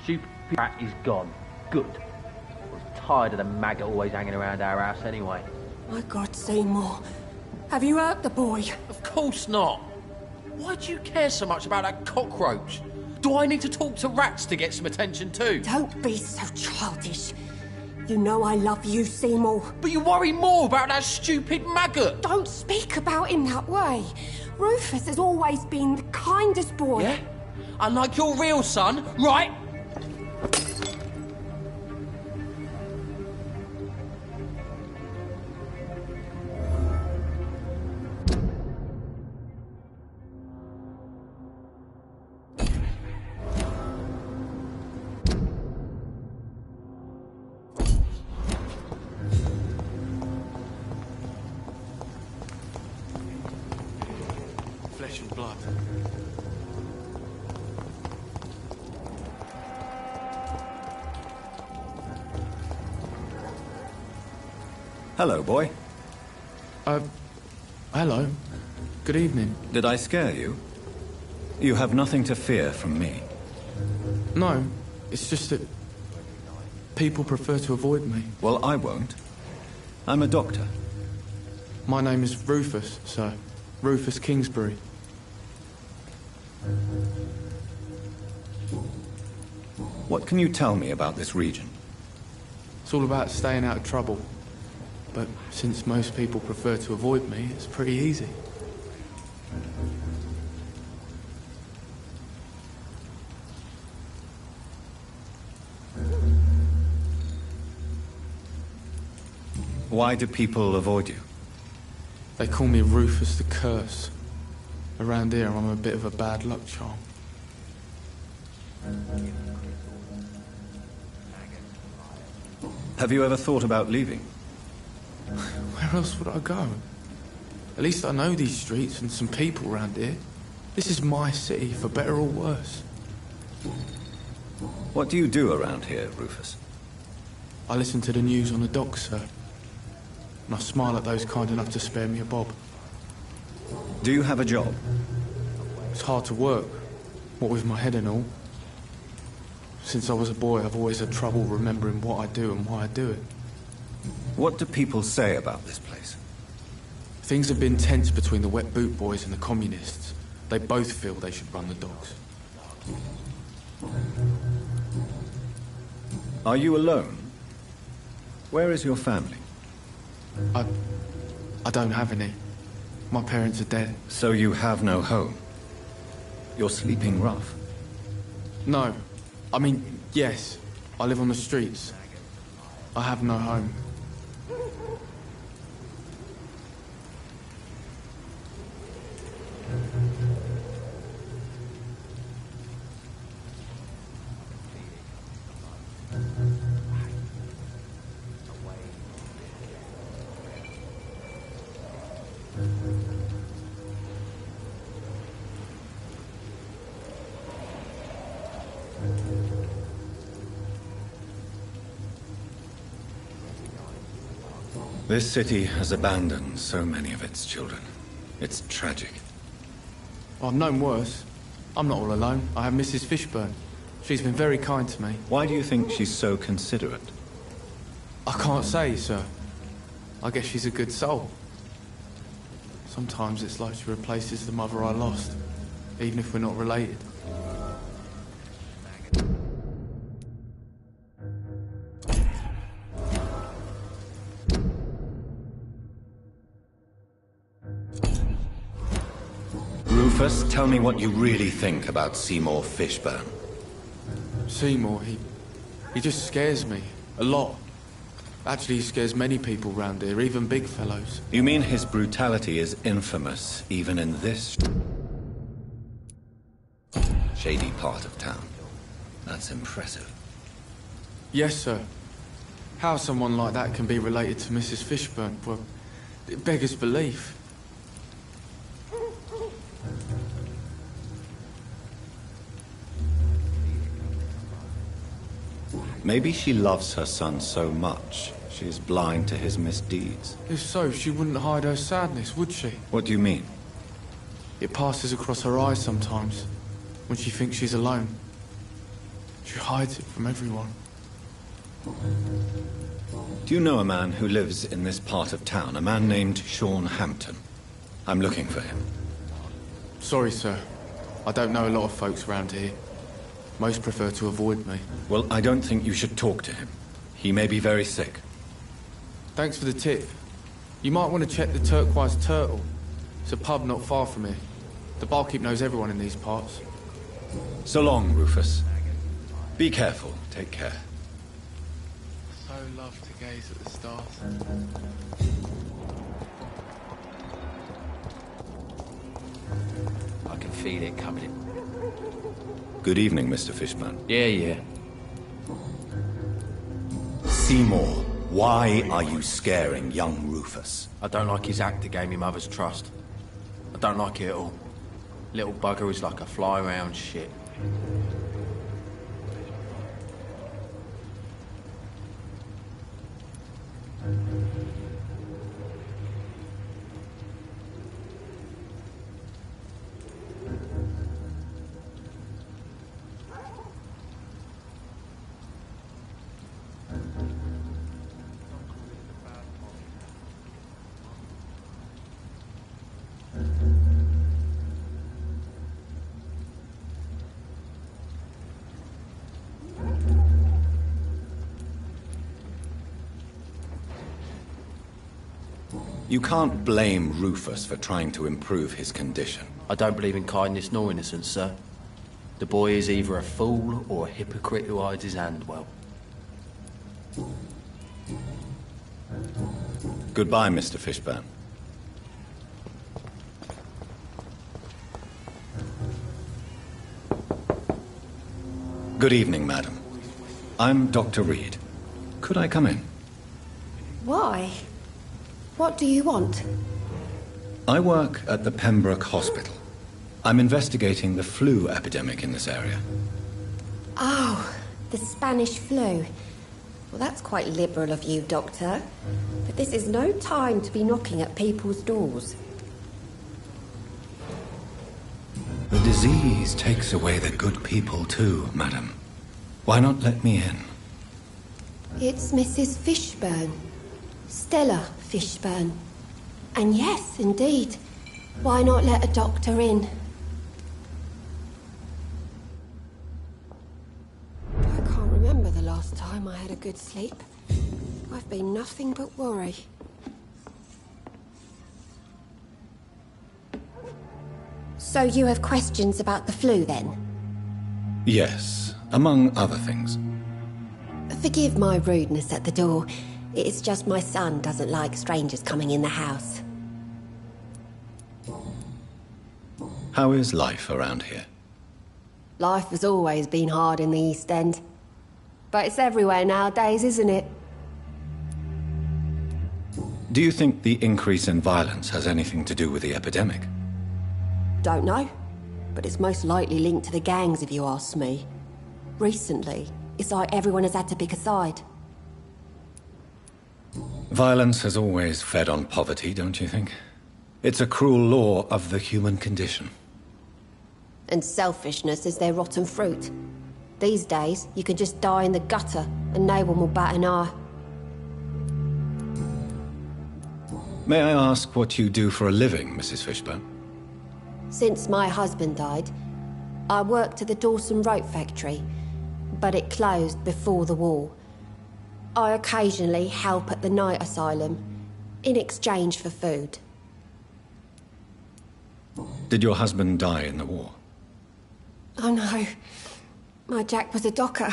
Stupid rat is gone. Good. I was tired of the maggot always hanging around our house anyway.
My God, Seymour. Have you hurt the boy?
Of course not. Why do you care so much about that cockroach? Do I need to talk to rats to get some attention too?
Don't be so childish. You know I love you, Seymour.
But you worry more about that stupid maggot.
Don't speak about him that way. Rufus has always been the kindest boy.
Yeah? Unlike your real son, right?
Flesh and blood.
Hello, boy.
Hello. Good evening.
Did I scare you? You have nothing to fear from me.
No, it's just that people prefer to avoid me.
Well, I won't. I'm a doctor.
My name is Rufus, sir. Rufus Kingsbury.
What can you tell me about this region?
It's all about staying out of trouble. But since most people prefer to avoid me, it's pretty easy.
Why do people avoid you?
They call me Rufus the Curse. Around here, I'm a bit of a bad luck charm.
Have you ever thought about leaving?
Where else would I go? At least I know these streets and some people around here. This is my city, for better or worse.
What do you do around here, Rufus?
I listen to the news on the docks, sir. And I smile at those kind enough to spare me a bob.
Do you have a job?
It's hard to work, what with my head and all. Since I was a boy, I've always had trouble remembering what I do and why I do it.
What do people say about this place?
Things have been tense between the Wet Boot Boys and the Communists. They both feel they should run the docks.
Are you alone? Where is your family?
I don't have any. My parents are dead.
So you have no home? You're sleeping rough?
No. I mean, yes. I live on the streets. I have no home.
This city has abandoned so many of its children. It's tragic.
I've known worse. I'm not all alone. I have Mrs. Fishburne. She's been very kind to me.
Why do you think she's so considerate?
I can't say, sir. I guess she's a good soul. Sometimes it's like she replaces the mother I lost, even if we're not related.
Rufus, tell me what you really think about Seymour Fishburne.
Seymour, he just scares me. A lot. Actually, he scares many people round here, even big fellows.
You mean his brutality is infamous, even in this shady part of town? That's impressive.
Yes, sir. How someone like that can be related to Mrs. Fishburne, well, it beggars belief.
Maybe she loves her son so much, she is blind to his misdeeds.
If so, she wouldn't hide her sadness, would she?
What do you mean?
It passes across her eyes sometimes, when she thinks she's alone. She hides it from everyone.
Do you know a man who lives in this part of town? A man named Sean Hampton. I'm looking for him.
Sorry, sir. I don't know a lot of folks around here. Most prefer to avoid me.
Well, I don't think you should talk to him. He may be very sick.
Thanks for the tip. You might want to check the Turquoise Turtle. It's a pub not far from here. The barkeep knows everyone in these parts.
So long, Rufus. Be careful. Take care.
So love to gaze at the stars.
I can feel it coming in.
Good evening, Mr. Fishburne.
Yeah.
Seymour, why are you scaring young Rufus?
I don't like his act to gain me mother's trust. I don't like it at all. Little bugger is like a fly around shit.
You can't blame Rufus for trying to improve his condition.
I don't believe in kindness nor innocence, sir. The boy is either a fool or a hypocrite who hides his hand well.
Goodbye, Mr. Fishburne. Good evening, madam. I'm Dr. Reed. Could I come in?
Why? What do you want?
I work at the Pembroke Hospital. I'm investigating the flu epidemic in this area.
Oh, the Spanish flu. Well, that's quite liberal of you, Doctor. But this is no time to be knocking at people's doors.
The disease takes away the good people too, madam. Why not let me in?
It's Mrs. Fishburne. Stella Fishburne. And yes, indeed. Why not let a doctor in? I can't remember the last time I had a good sleep. I've been nothing but worry. So you have questions about the flu, then?
Yes, among other things.
Forgive my rudeness at the door. It's just my son doesn't like strangers coming in the house.
How is life around here?
Life has always been hard in the East End. But it's everywhere nowadays, isn't it?
Do you think the increase in violence has anything to do with the epidemic?
Don't know. But it's most likely linked to the gangs, if you ask me. Recently, it's like everyone has had to pick a side.
Violence has always fed on poverty, don't you think? It's a cruel law of the human condition.
And selfishness is their rotten fruit. These days, you can just die in the gutter and no one will bat an eye.
May I ask what you do for a living, Mrs. Fishburne?
Since my husband died, I worked at the Dawson Rope factory, but it closed before the war. I occasionally help at the night asylum, in exchange for food.
Did your husband die in the war?
Oh no, my Jack was a docker.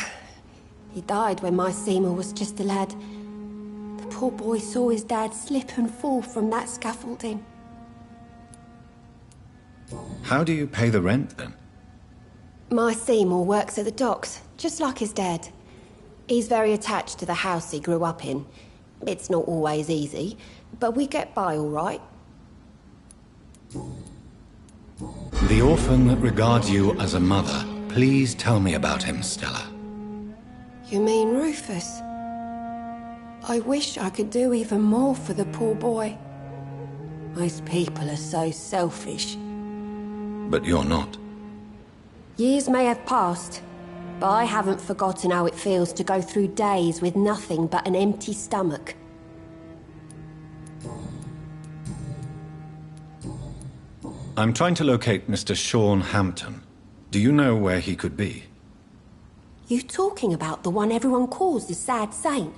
He died when my Seymour was just a lad. The poor boy saw his dad slip and fall from that scaffolding.
How do you pay the rent, then?
My Seymour works at the docks. just like his dad. He's very attached to the house he grew up in. It's not always easy, but we get by all right.
The orphan that regards you as a mother. Please tell me about him, Stella.
You mean Rufus? I wish I could do even more for the poor boy. Most people are so selfish.
But you're not.
Years may have passed, but I haven't forgotten how it feels to go through days with nothing but an empty stomach.
I'm trying to locate Mr. Sean Hampton. Do you know where he could be?
You talking about the one everyone calls the sad saint?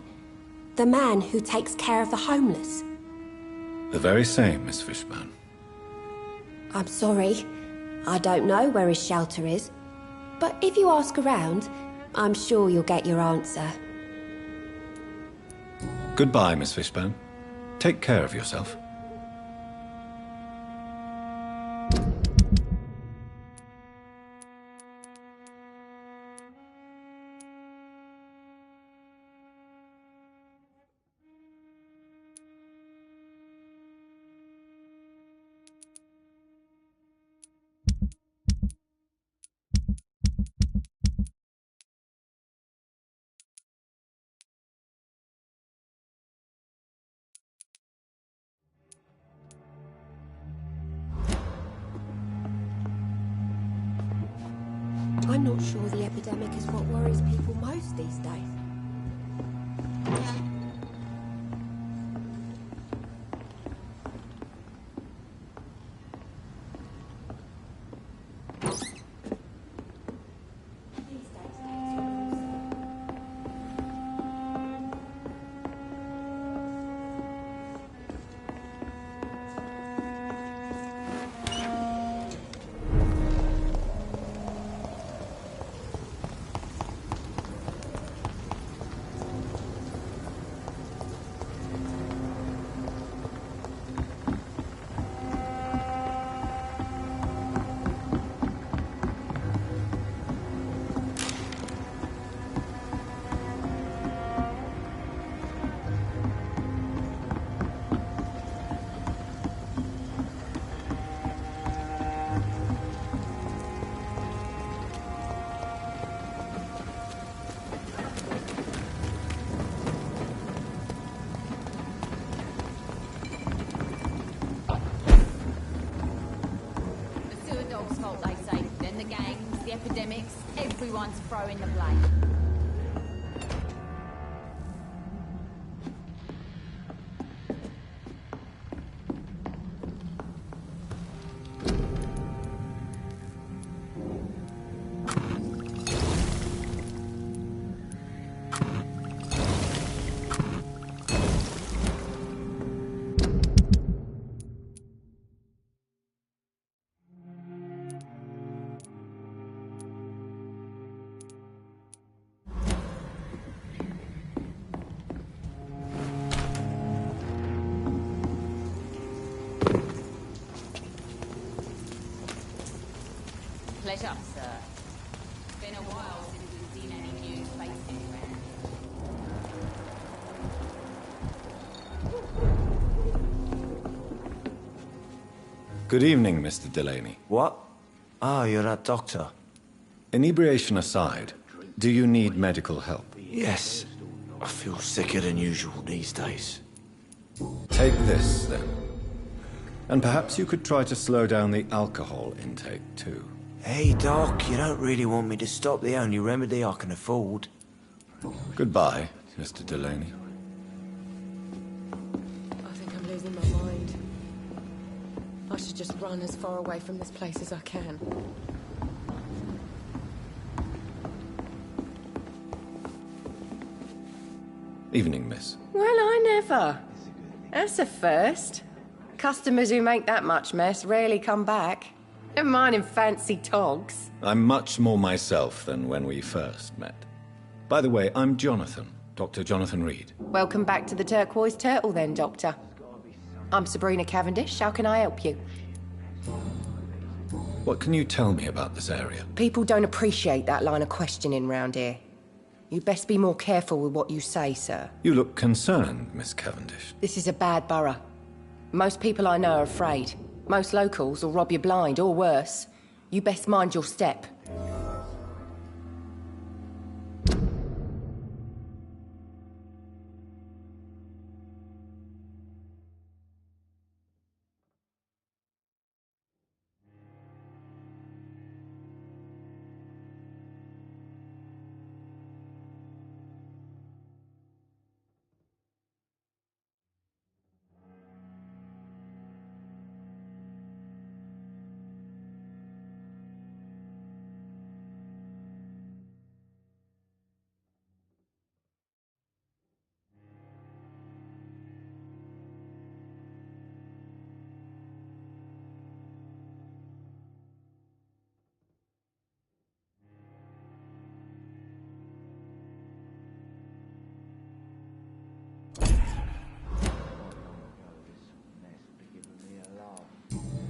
The man who takes care of the homeless?
The very same, Miss Fishburne.
I'm sorry. I don't know where his shelter is. But if you ask around, I'm sure you'll get your answer.
Goodbye, Miss Fishburne. Take care of yourself.
I'm not sure the epidemic is what worries people most these days.
Everyone's throwing the blame. Pleasure, sir. It's been a while since we've seen any new faces around.
Good evening, Mr. Delaney.
What? Ah, you're that doctor.
Inebriation aside, do you need medical help?
Yes. I feel sicker than usual these days.
Take this, then. And perhaps you could try to slow down the alcohol intake, too.
Hey, Doc, you don't really want me to stop the only remedy I can afford.
Goodbye, Mr. Delaney.
I think I'm losing my mind. I should just run as far away from this place as I can.
Evening, miss.
Well, I never. That's a first. Customers who make that much mess rarely come back. Never mind in fancy togs.
I'm much more myself than when we first met. By the way, I'm Jonathan, Dr. Jonathan Reed.
Welcome back to the Turquoise Turtle then, Doctor. I'm Sabrina Cavendish. How can I help you?
What can you tell me about this area?
People don't appreciate that line of questioning round here. You best be more careful with what you say, sir.
You look concerned, Miss Cavendish.
This is a bad borough. Most people I know are afraid. Most locals will rob you blind, or worse. You best mind your step.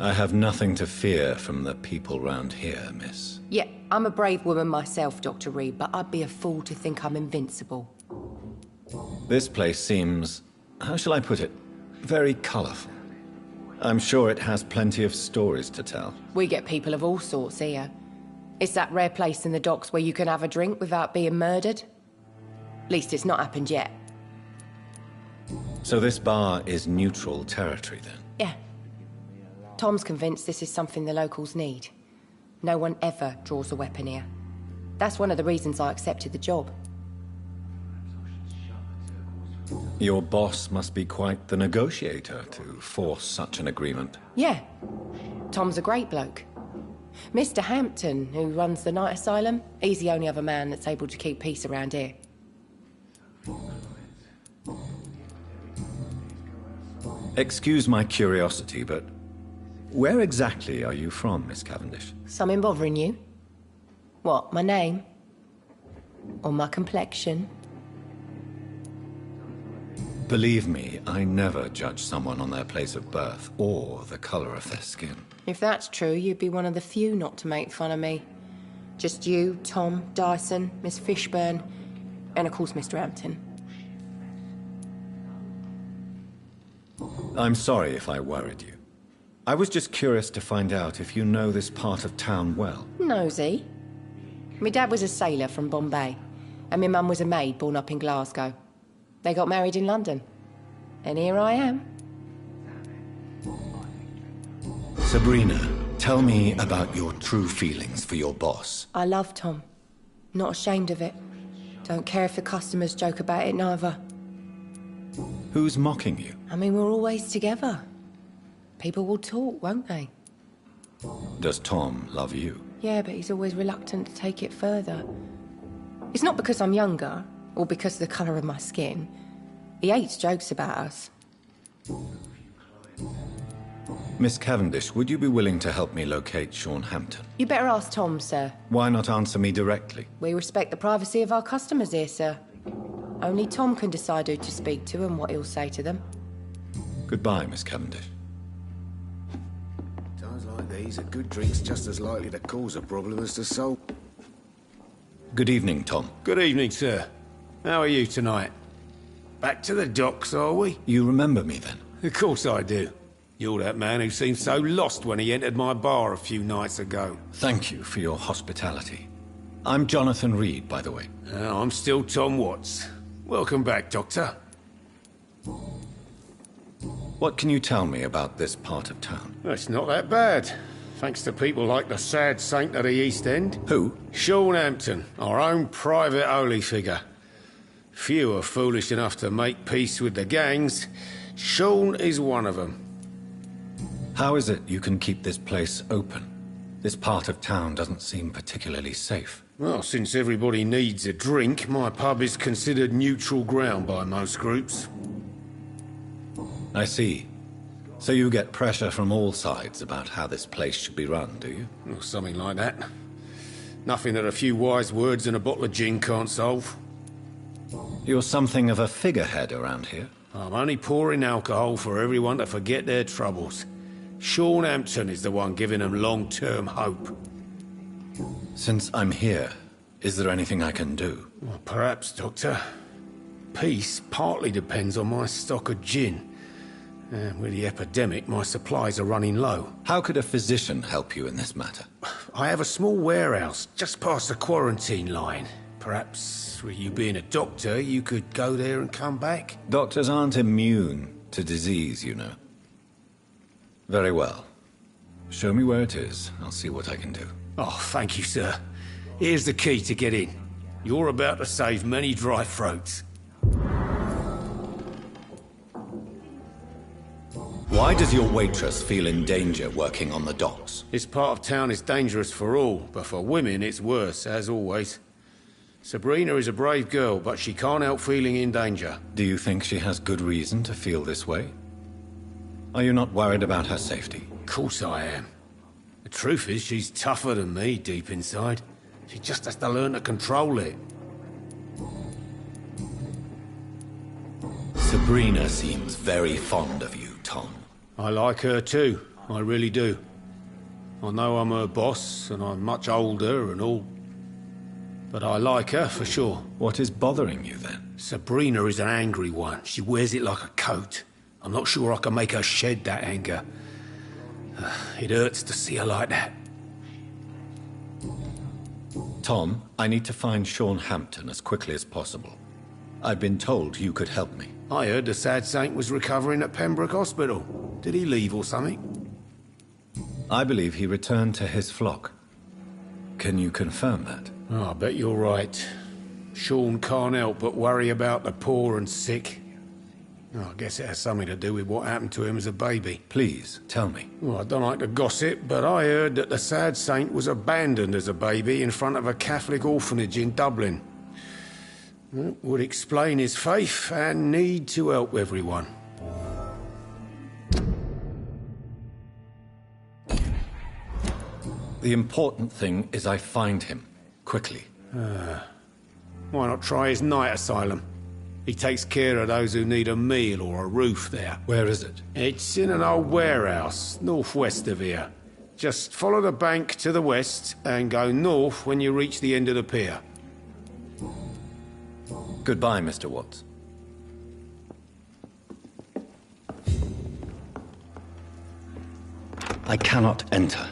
I have nothing to fear from the people round here, miss.
Yeah, I'm a brave woman myself, Dr. Reed, but I'd be a fool to think I'm invincible.
This place seems, how shall I put it, very colourful. I'm sure it has plenty of stories to tell.
We get people of all sorts here. It's that rare place in the docks where you can have a drink without being murdered. At least it's not happened yet.
So this bar is neutral territory, then?
Yeah. Tom's convinced this is something the locals need. No one ever draws a weapon here. That's one of the reasons I accepted the job.
Your boss must be quite the negotiator to force such an agreement.
Yeah. Tom's a great bloke. Mr. Hampton, who runs the night asylum, he's the only other man that's able to keep peace around here.
Excuse my curiosity, but where exactly are you from, Miss Cavendish?
Something bothering you? What, my name? Or my complexion?
Believe me, I never judge someone on their place of birth or the colour of their skin.
If that's true, you'd be one of the few not to make fun of me. Just you, Tom, Dyson, Miss Fishburne, and of course Mr. Hampton.
I'm sorry if I worried you. I was just curious to find out if you know this part of town well.
Nosy. My dad was a sailor from Bombay, and my mum was a maid born up in Glasgow. They got married in London. And here I am.
Sabrina, tell me about your true feelings for your boss.
I love Tom. Not ashamed of it. Don't care if the customers joke about it, neither.
Who's mocking you?
I mean, we're always together. People will talk, won't they?
Does Tom love you?
Yeah, but he's always reluctant to take it further. It's not because I'm younger, or because of the colour of my skin. He hates jokes about us.
Miss Cavendish, would you be willing to help me locate Sean Hampton?
You better ask Tom, sir.
Why not answer me directly?
We respect the privacy of our customers here, sir. Only Tom can decide who to speak to and what he'll say to them.
Goodbye, Miss Cavendish.
Times like these, a good drink's just as likely to cause a problem as to solve.
Good evening, Tom.
Good evening, sir. How are you tonight? Back to the docks, are we?
You remember me, then?
Of course I do. You're that man who seemed so lost when he entered my bar a few nights ago.
Thank you for your hospitality. I'm Jonathan Reed, by the way.
I'm still Tom Watts. Welcome back, Doctor.
What can you tell me about this part of town?
It's not that bad. Thanks to people like the sad saint of the East End.
Who?
Sean Hampton, our own private holy figure. Few are foolish enough to make peace with the gangs. Sean is one of them.
How is it you can keep this place open? This part of town doesn't seem particularly safe.
Well, since everybody needs a drink, my pub is considered neutral ground by most groups.
I see. So you get pressure from all sides about how this place should be run, do you?
Or something like that. Nothing that a few wise words and a bottle of gin can't solve.
You're something of a figurehead around here.
I'm only pouring alcohol for everyone to forget their troubles. Sean Hampton is the one giving them long-term hope.
Since I'm here, is there anything I can do?
Well, perhaps, Doctor. Peace partly depends on my stock of gin. With the epidemic, my supplies are running low.
How could a physician help you in this matter?
I have a small warehouse just past the quarantine line. Perhaps, with you being a doctor, you could go there and come back?
Doctors aren't immune to disease, you know. Very well. Show me where it is. I'll see what I can do.
Oh, thank you, sir. Here's the key to get in. You're about to save many dry throats.
Why does your waitress feel in danger working on the docks?
This part of town is dangerous for all, but for women it's worse, as always. Sabrina is a brave girl, but she can't help feeling in danger.
Do you think she has good reason to feel this way? Are you not worried about her safety?
Of course I am. The truth is, she's tougher than me deep inside. She just has to learn to control it.
Sabrina seems very fond of you, Tom.
I like her too, I really do. I know I'm her boss, and I'm much older and all. But I like her for sure.
What is bothering you then?
Sabrina is an angry one. She wears it like a coat. I'm not sure I can make her shed that anger. It hurts to see her like that.
Tom, I need to find Sean Hampton as quickly as possible. I've been told you could help me.
I heard the sad saint was recovering at Pembroke Hospital. Did he leave or something?
I believe he returned to his flock. Can you confirm that?
Oh, I bet you're right. Sean can't help but worry about the poor and sick. Oh, I guess it has something to do with what happened to him as a baby.
Please, tell me.
Well, I don't like to gossip, but I heard that the sad saint was abandoned as a baby in front of a Catholic orphanage in Dublin. That would explain his faith and need to help everyone.
The important thing is I find him, quickly.
Why not try his night asylum? He takes care of those who need a meal or a roof there.
Where is it?
It's in an old warehouse, northwest of here. Just follow the bank to the west and go north when you reach the end of the pier.
Goodbye, Mr. Watts. I cannot enter.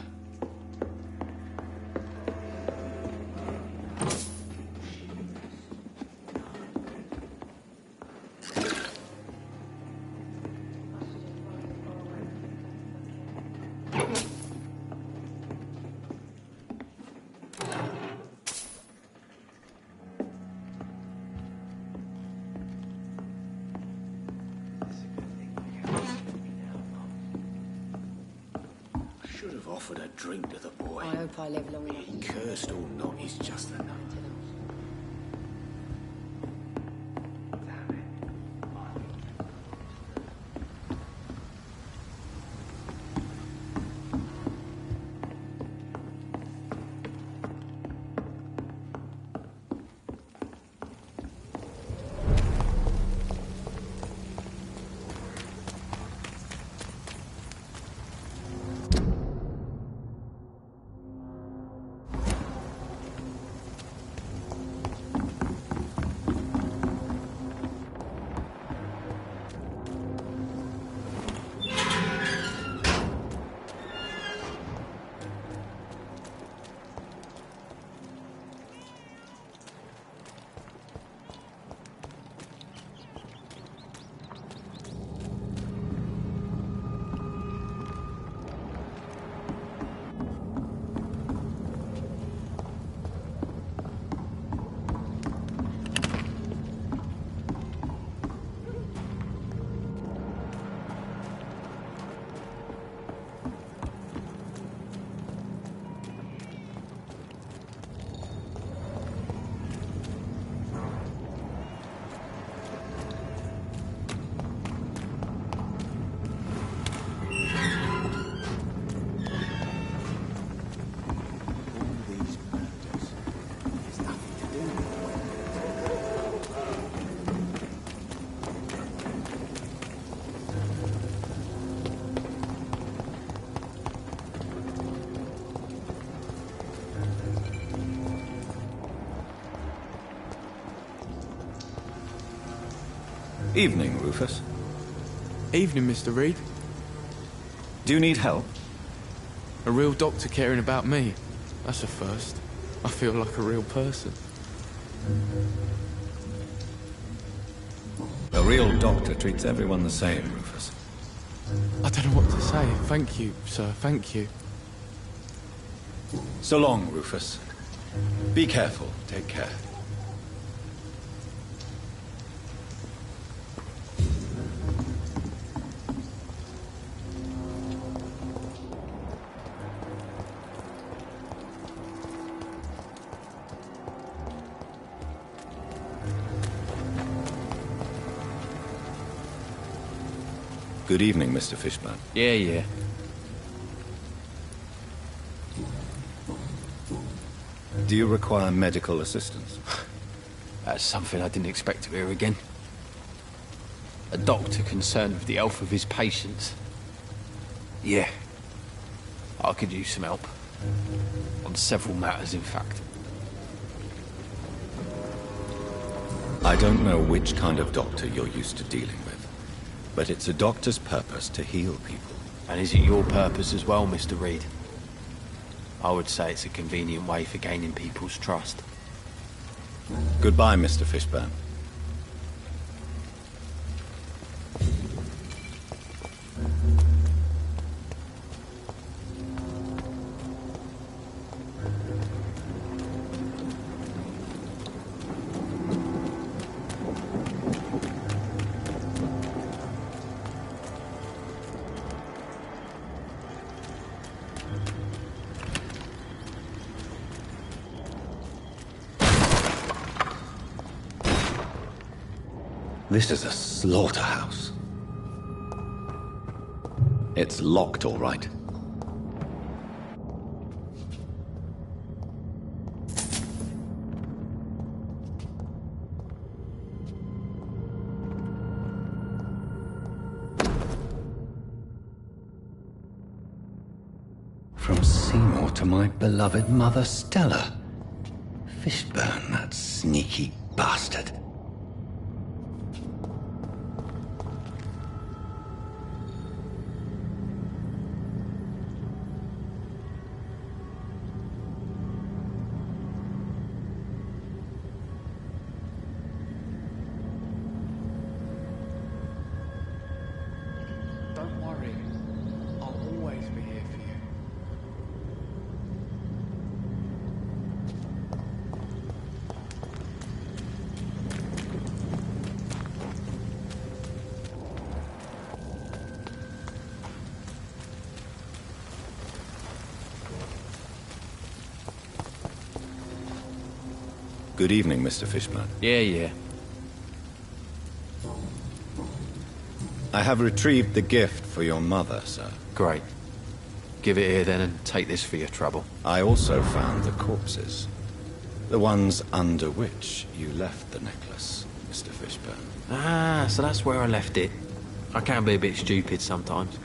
Should have offered a drink to the boy.
I hope I live long enough.
He cursed or not, he's just a nut.
Evening, Rufus.
Evening, Mr. Reed.
Do you need help?
A real doctor caring about me. That's a first. I feel like a real person.
A real doctor treats everyone the same, Rufus.
I don't know what to say. Thank you, sir. Thank you.
So long, Rufus. Be careful. Take care. Good evening, Mr. Fishburne.
Yeah.
Do you require medical assistance?
That's something I didn't expect to hear again. A doctor concerned with the health of his patients. Yeah. I could use some help. On several matters, in fact.
I don't know which kind of doctor you're used to dealing with, but it's a doctor's purpose to heal people.
And is it your purpose as well, Mr. Reed? I would say it's a convenient way for gaining people's trust.
Goodbye, Mr. Fishburne. This is a slaughterhouse. It's locked, all right. From Seymour to my beloved mother, Stella. Fishburne, that sneaky bastard.
Don't worry. I'll always be here for you.
Good evening, Mr. Fishburne.
Yeah.
I have retrieved the gift for your mother, sir.
Great. Give it here then and take this for your trouble.
I also found the corpses. The ones under which you left the necklace, Mr. Fishburne.
Ah, so that's where I left it. I can be a bit stupid sometimes.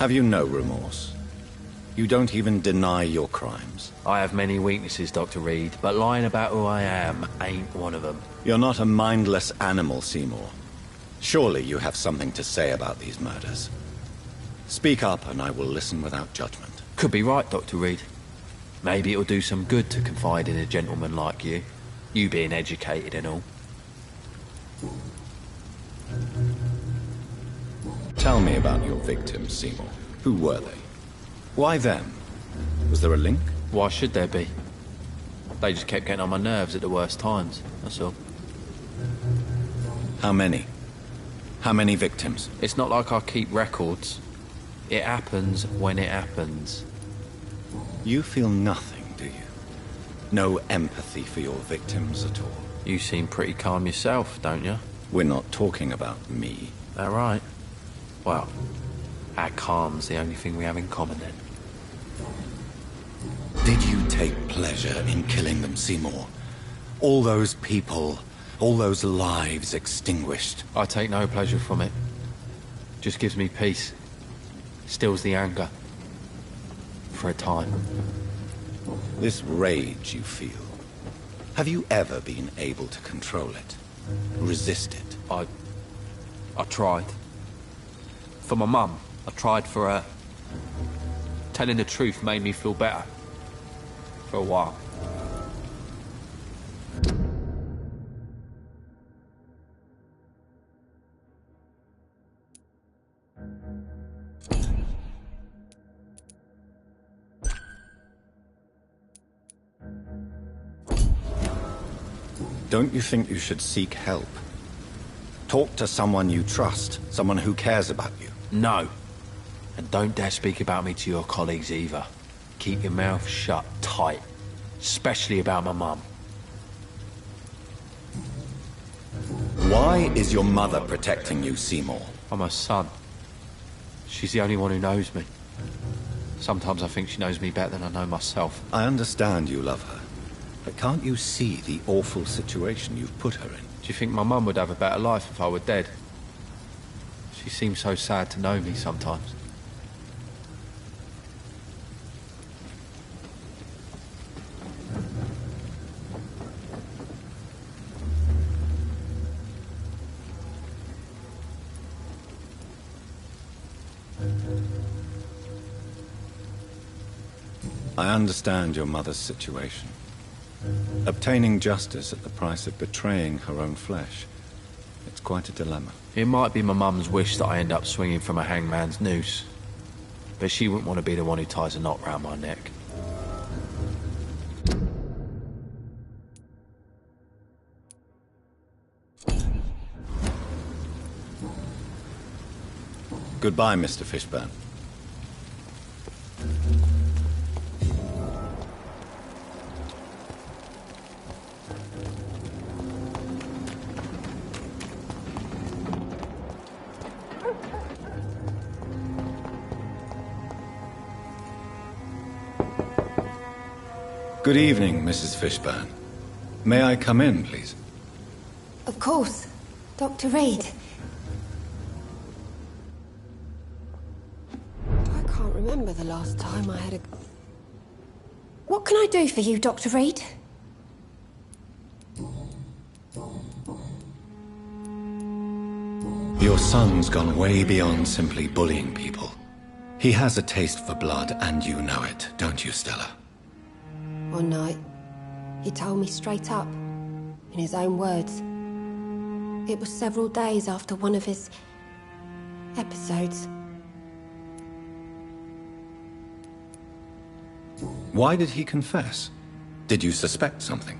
Have you no remorse? You don't even deny your crimes.
I have many weaknesses, Dr. Reed, but lying about who I am ain't one of them.
You're not a mindless animal, Seymour. Surely you have something to say about these murders. Speak up and I will listen without judgment.
Could be right, Dr. Reed. Maybe it'll do some good to confide in a gentleman like you. You being educated and all.
Tell me about your victims, Seymour. Who were they? Why them? Was there a link?
Why should there be? They just kept getting on my nerves at the worst times, that's all.
How many? How many victims?
It's not like I keep records. It happens when it happens.
You feel nothing, do you? No empathy for your victims at all.
You seem pretty calm yourself, don't you?
We're not talking about me.
That right? Well, our calm's the only thing we have in common then.
Did you take pleasure in killing them, Seymour? All those people, all those lives extinguished.
I take no pleasure from it. Just gives me peace. Stills the anger. For a time.
This rage you feel, have you ever been able to control it? Resist it?
I tried. For my mum, I tried for her. Telling the truth made me feel better. For a while.
Don't you think you should seek help? Talk to someone you trust, someone who cares about you.
No. And don't dare speak about me to your colleagues either. Keep your mouth shut tight. Especially about my mum.
Why is your mother protecting you, Seymour?
I'm her son. She's the only one who knows me. Sometimes I think she knows me better than I know myself.
I understand you love her. But can't you see the awful situation you've put her in?
Do you think my mum would have a better life if I were dead? She seems so sad to know me sometimes.
I understand your mother's situation. Obtaining justice at the price of betraying her own flesh. It's quite a dilemma.
It might be my mum's wish that I end up swinging from a hangman's noose. But she wouldn't want to be the one who ties a knot round my neck.
Goodbye, Mr. Fishburne. Good evening, Mrs. Fishburne. May I come in, please?
Of course. Dr. Reed. I can't remember the last time I had a... What can I do for you, Dr. Reed?
Your son's gone way beyond simply bullying people. He has a taste for blood, and you know it, don't you, Stella?
One night, he told me straight up, in his own words. It was several days after one of his... episodes.
Why did he confess? Did you suspect something?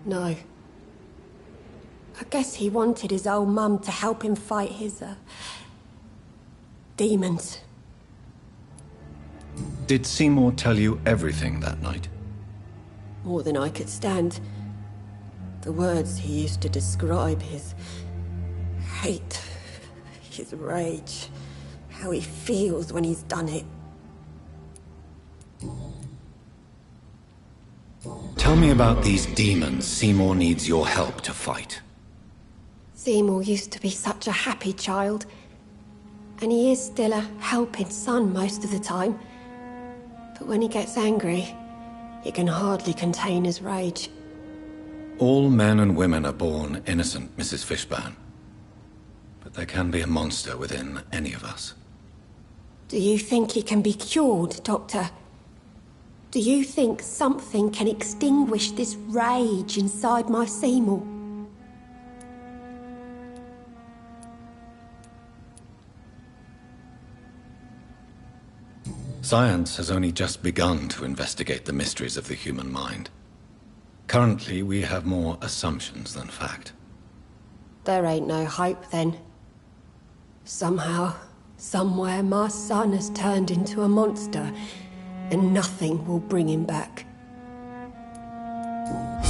No. I guess he wanted his old mum to help him fight his, demons.
Did Seymour tell you everything that night?
More than I could stand. The words he used to describe his hate, his rage, how he feels when he's done it.
Tell me about these demons Seymour needs your help to fight.
Seymour used to be such a happy child. And he is still a helping son most of the time. But when he gets angry, he can hardly contain his rage.
All men and women are born innocent, Mrs. Fishburne. But there can be a monster within any of us.
Do you think he can be cured, Doctor? Do you think something can extinguish this rage inside my Seymour?
Science has only just begun to investigate the mysteries of the human mind. Currently, we have more assumptions than fact.
There ain't no hope, then. Somehow, somewhere, my son has turned into a monster, and nothing will bring him back.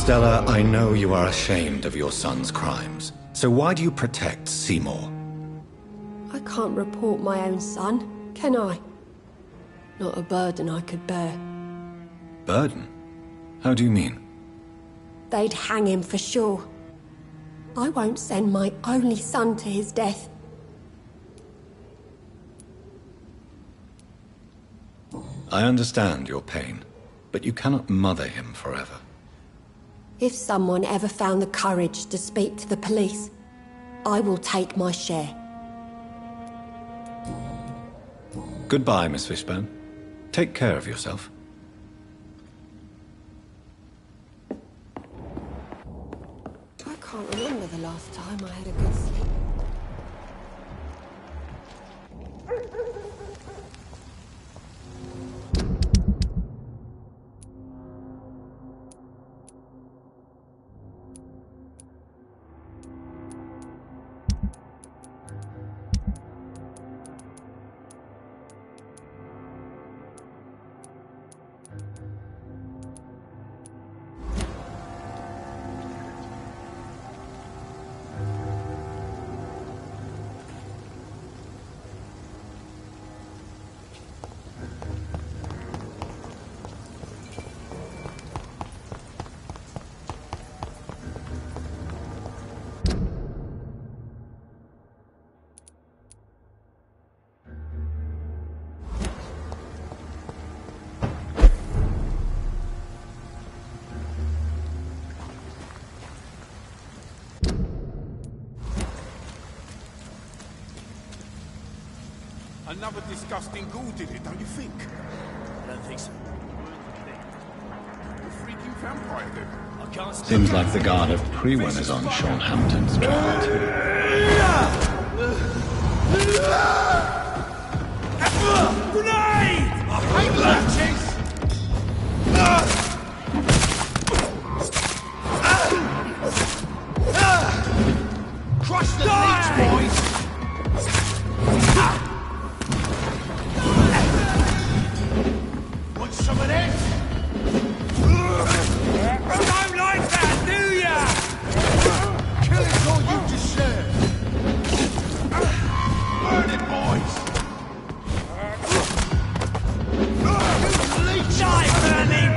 Stella, I know you are ashamed of your son's crimes. So why do you protect Seymour?
I can't report my own son, can I? Not a burden I could bear.
Burden? How do you mean?
They'd hang him for sure. I won't send my only son to his death.
I understand your pain, but you cannot mother him forever.
If someone ever found the courage to speak to the police, I will take my share.
Goodbye, Miss Fishburne. Take care of yourself.
I can't remember the last time I had a good sleep.
Another disgusting ghoul did it, don't you think?
I don't think so.
The freaking vampire did.
I can't stand
Seems like the guard of Prewen is on Sean Hampton's trail too.
Grenade! I hate latches! Crush the leech, boys! Want some of this? Don't like that, do ya? Kill it or you deserve. Burn it, boys! Leech! Die, burning!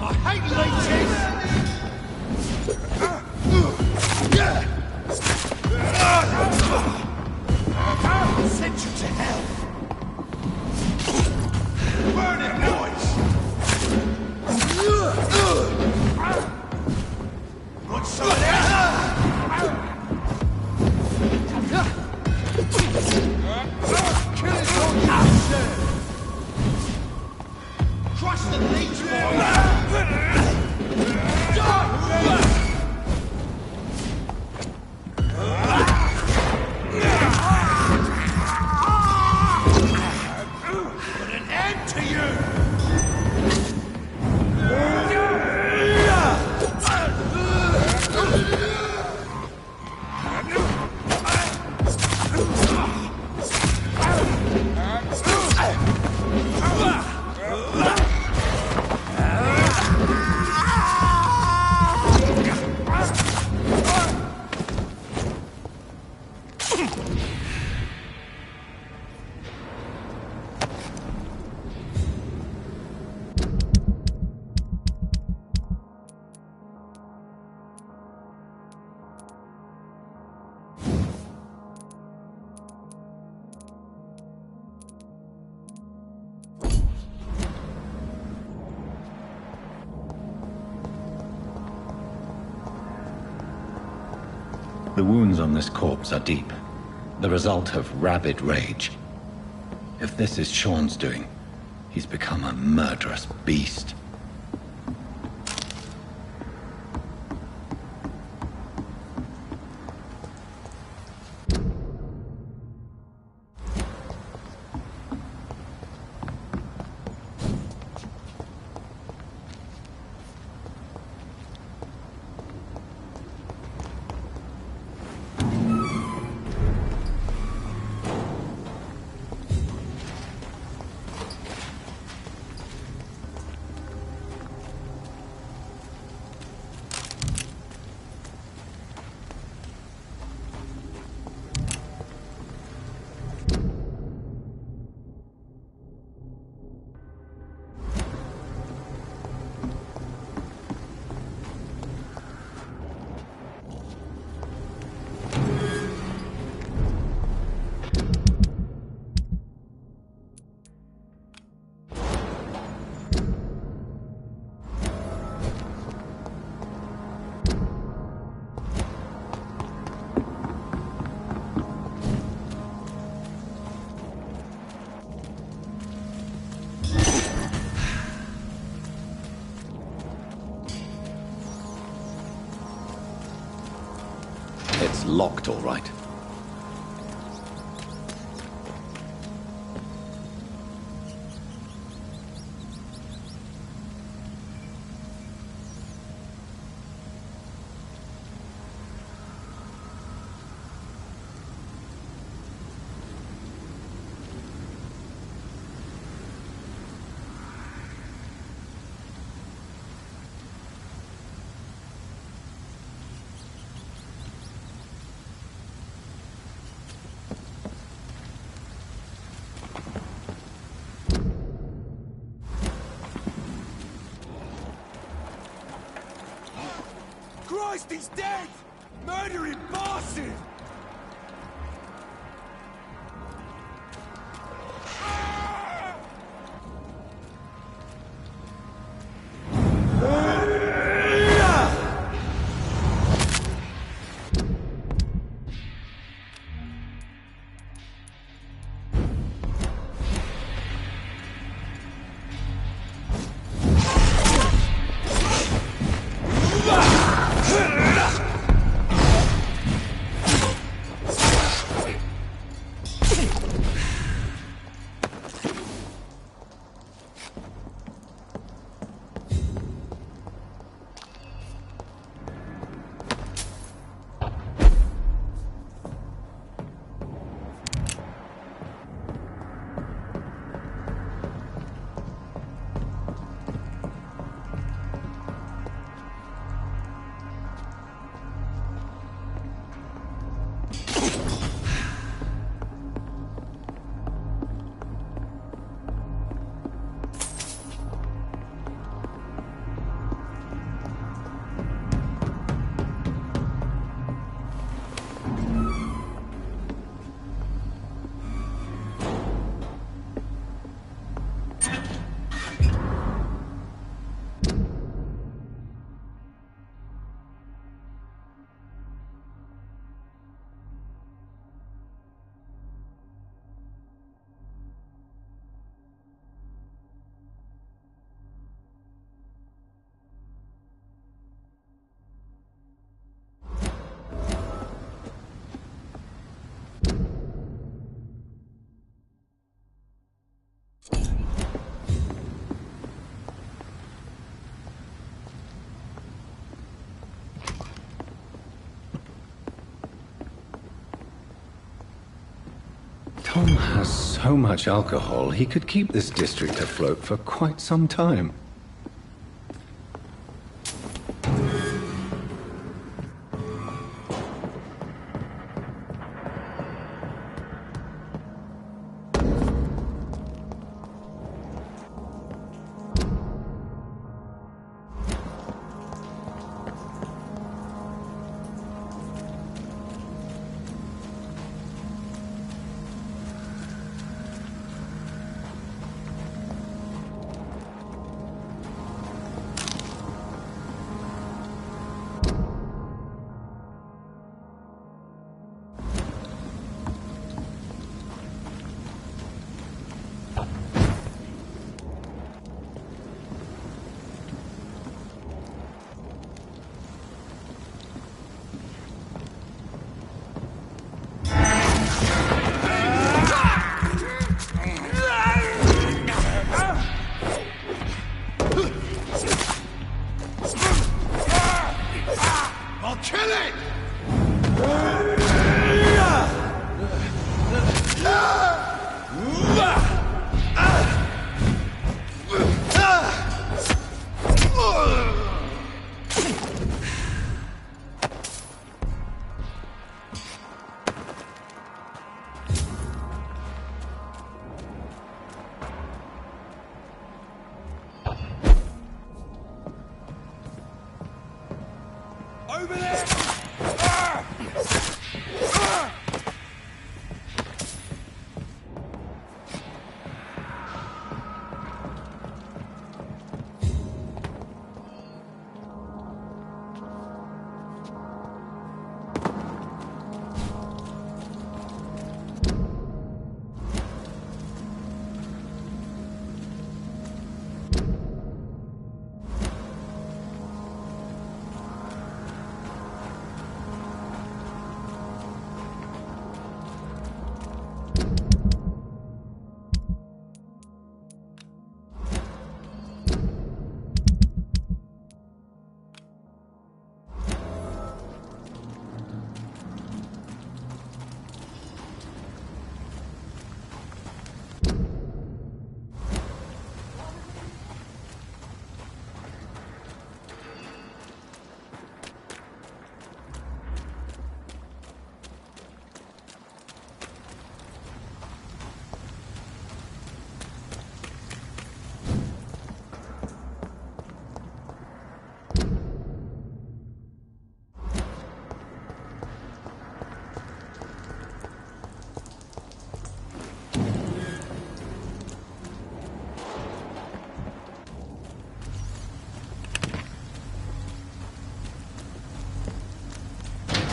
I hate leeches! Send you to hell! Burn it, boys! Want some of that? Kill it all you deserve! Crush the leech, boys! Put an end to you!
The wounds on this corpse are deep, the result of rabid rage. If this is Sean's doing, he's become a murderous beast. It's locked, all right.
Christ, he's dead! Murdering bastard!
Tom has so much alcohol, he could keep this district afloat for quite some time.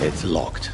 It's locked.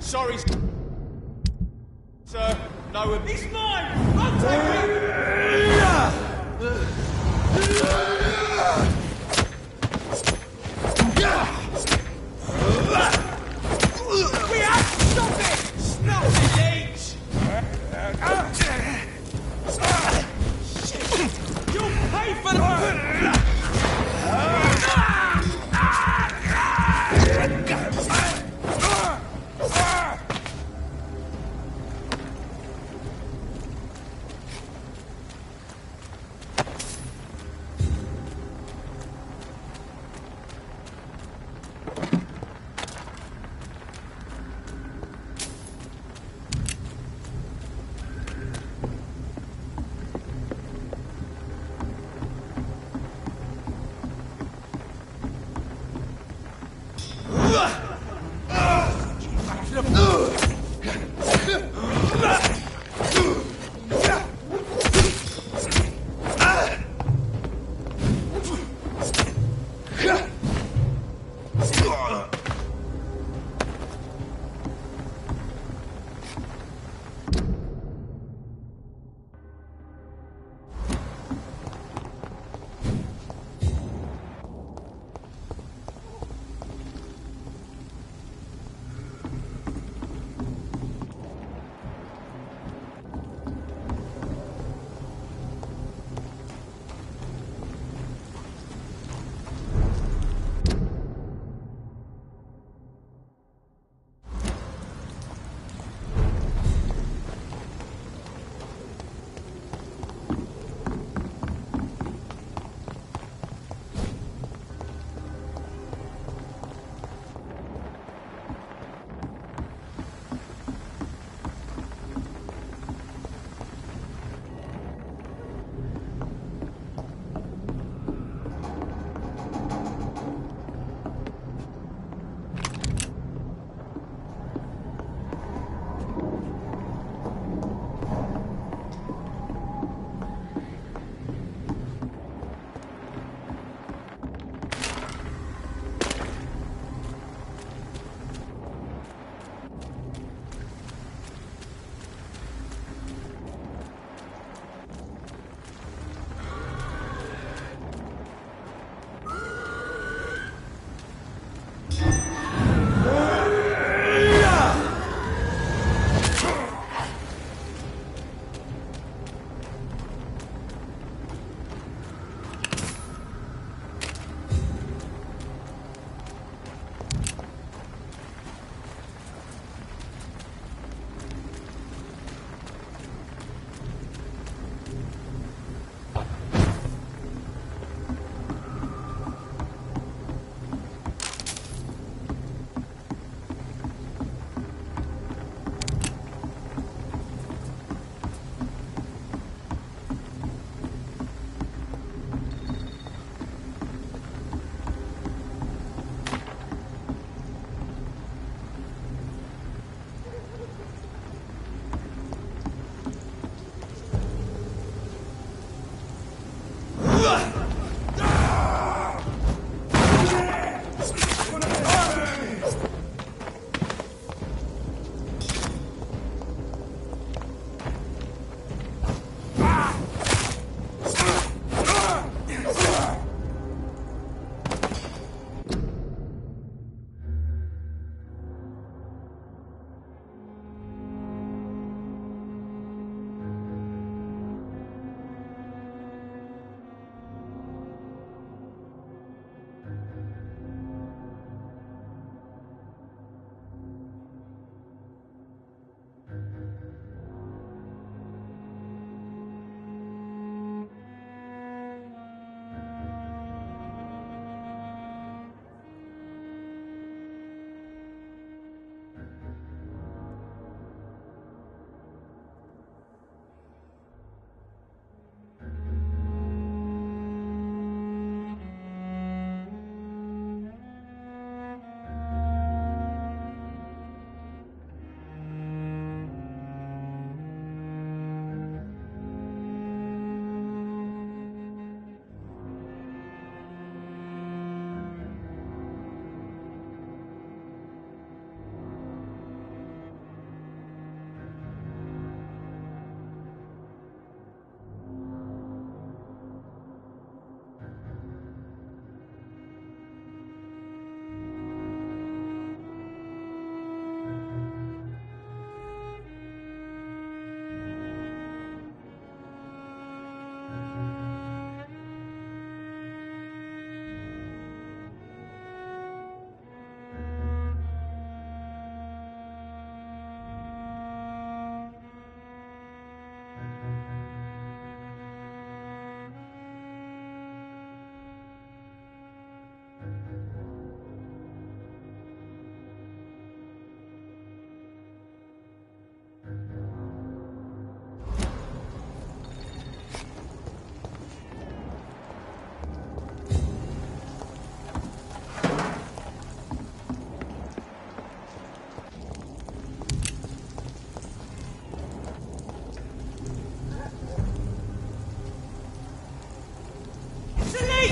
Sorry, sir. No, he's mine! I'll take it! We have to stop it! Stop the leech! Shit! You'll pay for the...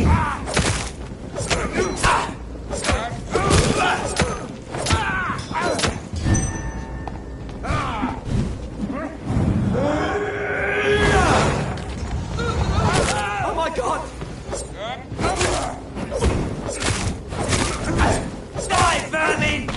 Oh my god! Die, vermin!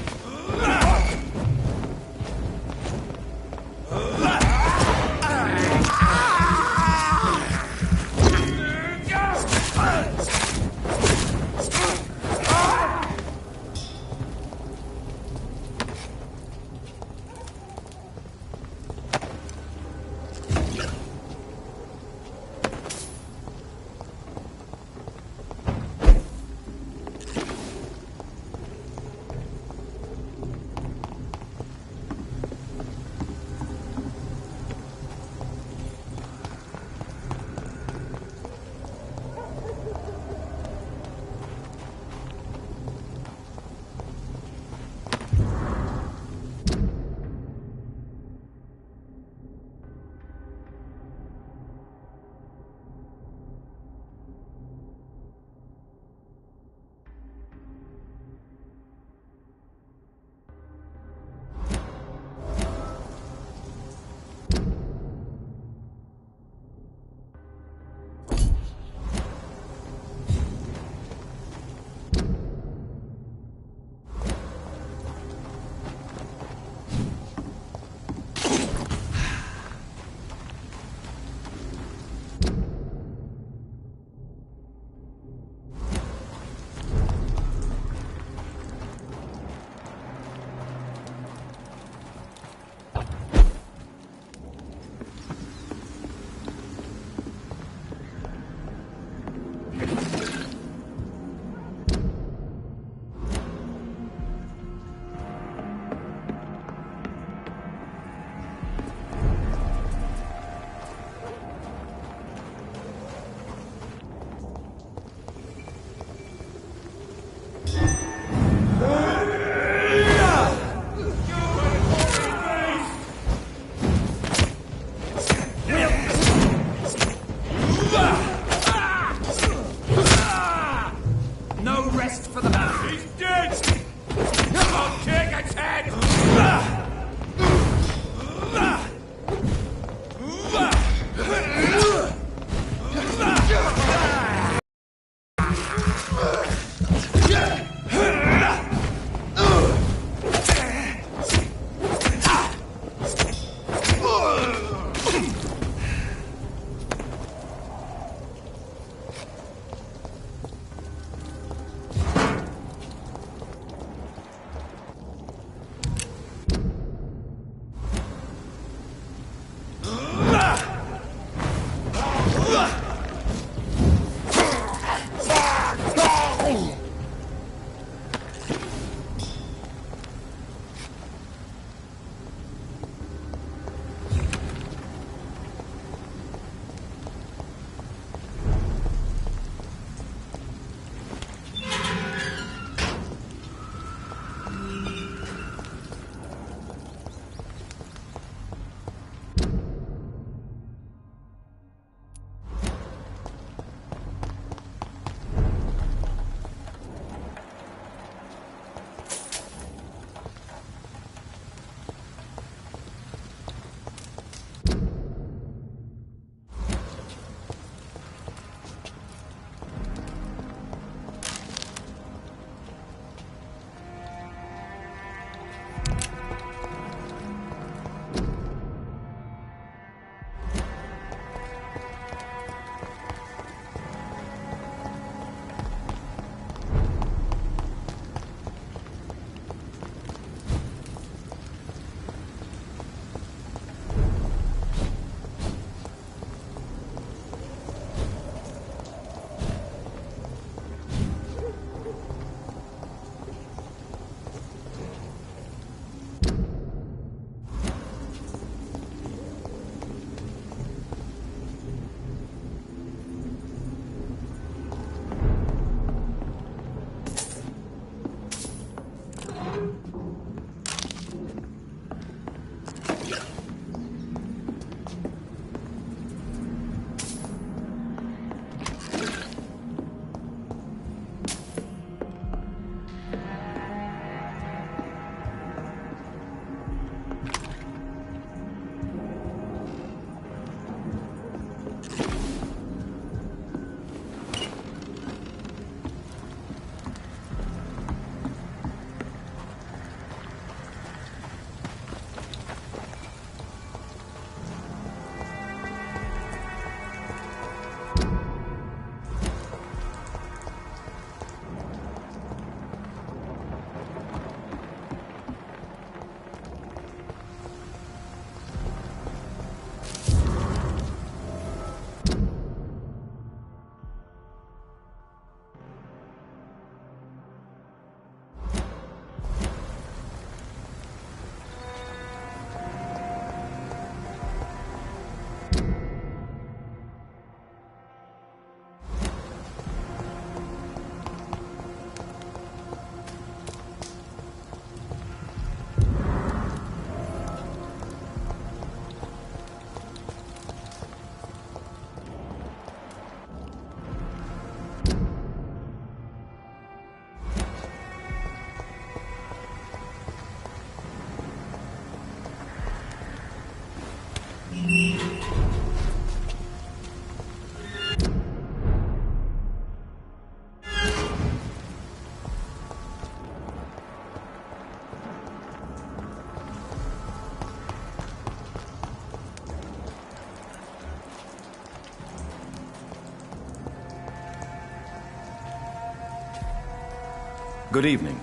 Good evening.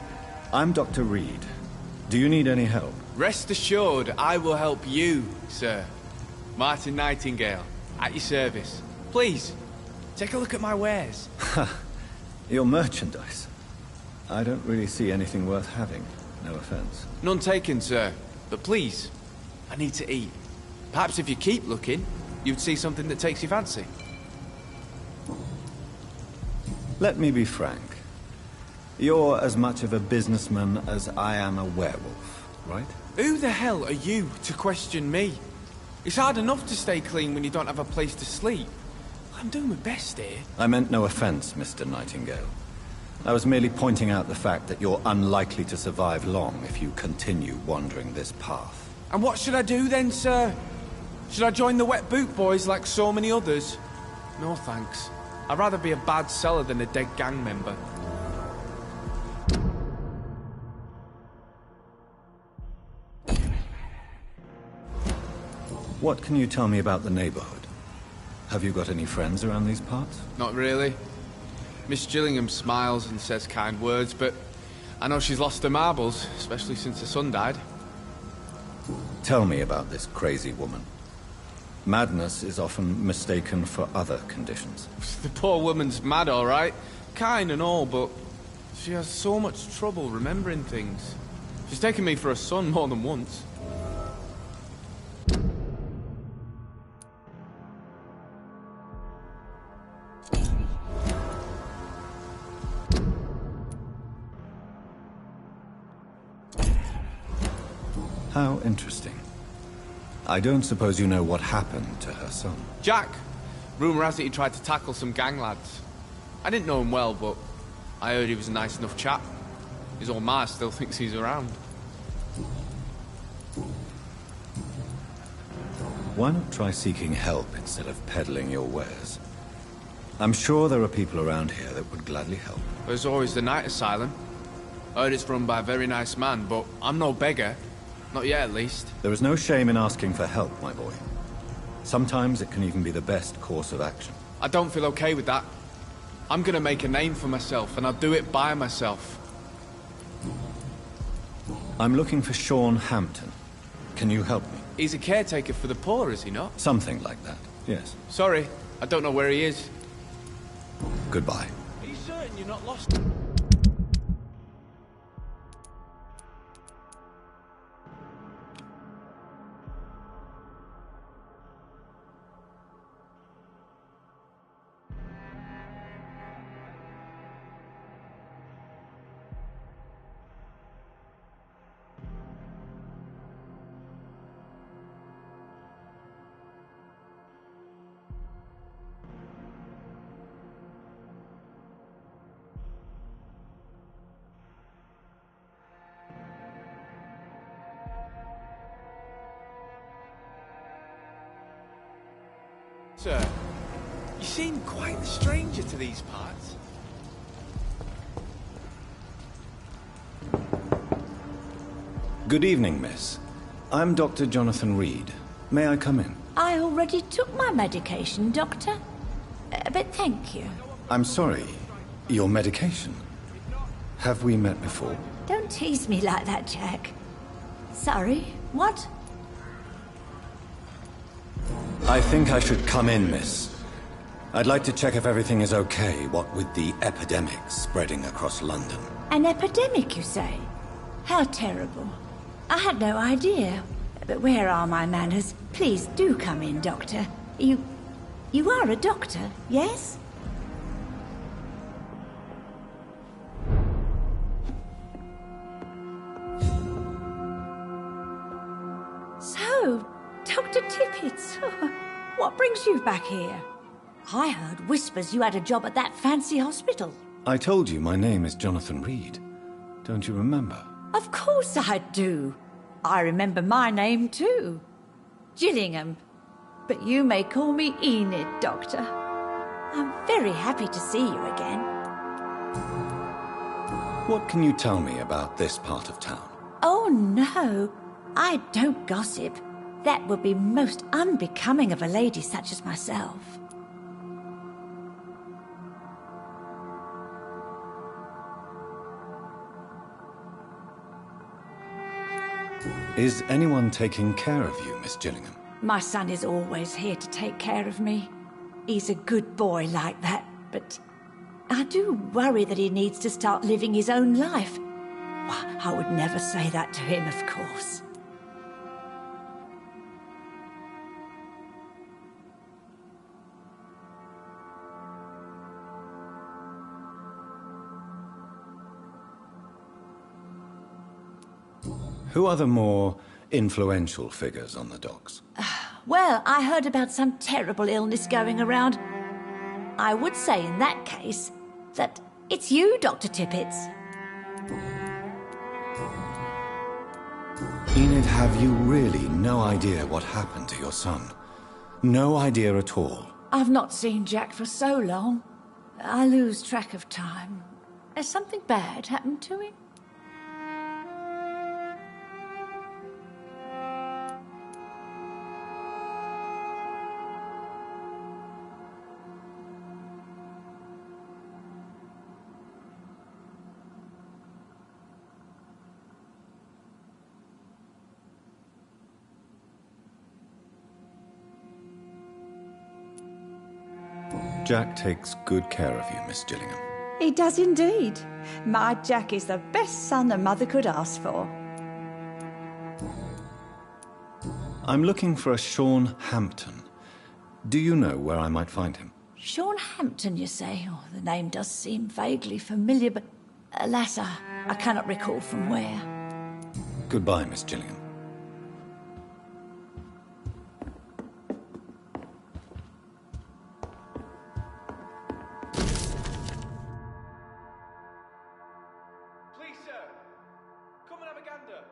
I'm Dr. Reed. Do you need any help?
Rest assured, I will help you, sir. Martin Nightingale, at your service. Please, take a look at my wares.
Your merchandise. I don't really see anything worth having. No offense.
None taken, sir. But please, I need to eat. Perhaps if you keep looking, you'd see something that takes your fancy.
Let me be frank. You're as much of a businessman as I am a werewolf, right?
Who the hell are you to question me? It's hard enough to stay clean when you don't have a place to sleep. I'm doing my best here.
I meant no offense, Mr. Nightingale. I was merely pointing out the fact that you're unlikely to survive long if you continue wandering this path.
And what should I do then, sir? Should I join the Wet Boot Boys like so many others? No thanks. I'd rather be a bad seller than a dead gang member.
What can you tell me about the neighborhood? Have you got any friends around these parts?
Not really. Miss Gillingham smiles and says kind words, but I know she's lost her marbles, especially since her son died.
Tell me about this crazy woman. Madness is often mistaken for other conditions.
The poor woman's mad, all right. Kind and all, but she has so much trouble remembering things. She's taken me for a son more than once.
How interesting. I don't suppose you know what happened to her son.
Jack! Rumour has it he tried to tackle some gang lads. I didn't know him well, but I heard he was a nice enough chap. His old ma still thinks he's around.
Why not try seeking help instead of peddling your wares? I'm sure there are people around here that would gladly help.
There's always the night asylum. I heard it's run by a very nice man, but I'm no beggar. Not yet, at least.
There is no shame in asking for help, my boy. Sometimes it can even be the best course of action.
I don't feel okay with that. I'm gonna make a name for myself, and I'll do it by myself.
I'm looking for Sean Hampton. Can you help me?
He's a caretaker for the poor, is he not?
Something like that, yes.
Sorry, I don't know where he is.
Goodbye.
Are you certain you're not lost? Sir, you seem quite the stranger to these parts.
Good evening, miss. I'm Dr. Jonathan Reed. May I come in?
I already took my medication, Doctor. But thank you.
I'm sorry. Your medication? Have we met before?
Don't tease me like that, Jack. Sorry, what?
I think I should come in, miss. I'd like to check if everything is okay, what with the epidemic spreading across London.
An epidemic, you say? How terrible. I had no idea. But where are my manners? Please do come in, Doctor. You are a doctor, yes? So, Dr. Tippett, what brings you back here? I heard whispers you had a job at that fancy hospital.
I told you my name is Jonathan Reed. Don't you remember?
Of course I do. I remember my name too. Gillingham. But you may call me Enid, Doctor. I'm very happy to see you again.
What can you tell me about this part of town?
Oh no, I don't gossip. That would be most unbecoming of a lady such as myself.
Is anyone taking care of you, Miss Gillingham?
My son is always here to take care of me. He's a good boy like that, but I do worry that he needs to start living his own life. Well, I would never say that to him, of course.
Who are the more influential figures on the docks?
Well, I heard about some terrible illness going around. I would say in that case that it's you, Dr. Tippett.
Enid, have you really no idea what happened to your son? No idea at all?
I've not seen Jack for so long. I lose track of time. Has something bad happened to him?
Jack takes good care of you, Miss Gillingham.
He does indeed. My Jack is the best son a mother could ask for.
I'm looking for a Sean Hampton. Do you know where I might find him?
Sean Hampton, you say? Oh, the name does seem vaguely familiar, but alas, I cannot recall from where.
Goodbye, Miss Gillingham.
Please, sir. Come and have a gander.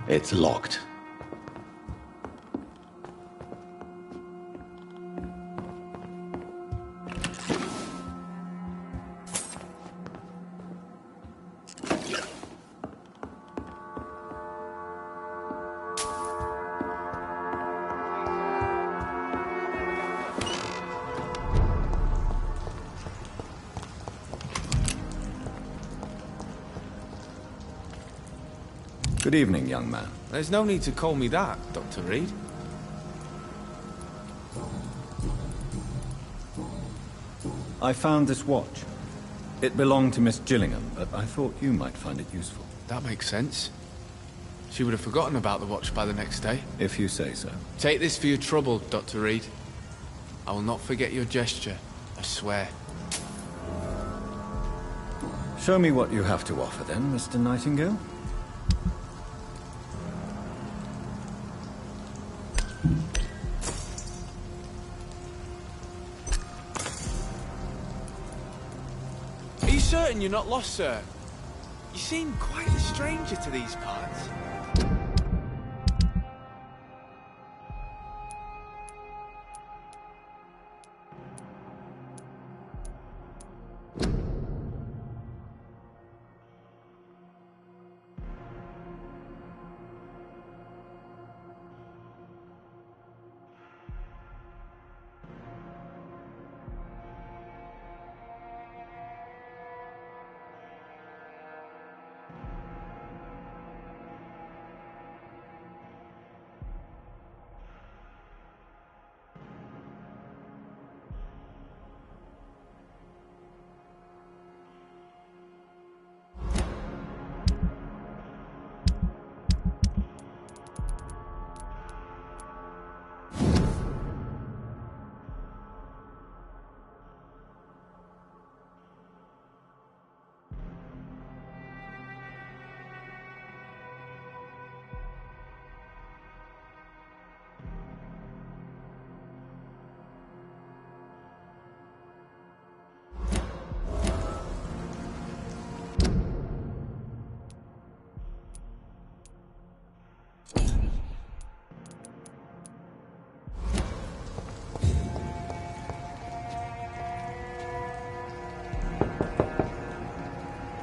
It's locked. Good evening, young man.
There's no need to call me that, Dr. Reed.
I found this watch. It belonged to Miss Gillingham, but I thought you might find it useful.
That makes sense. She would have forgotten about the watch by the next day.
If you say so.
Take this for your trouble, Dr. Reed. I will not forget your gesture, I swear.
Show me what you have to offer then, Mr. Nightingale.
Are you certain you're not lost, sir? You seem quite a stranger to these parts.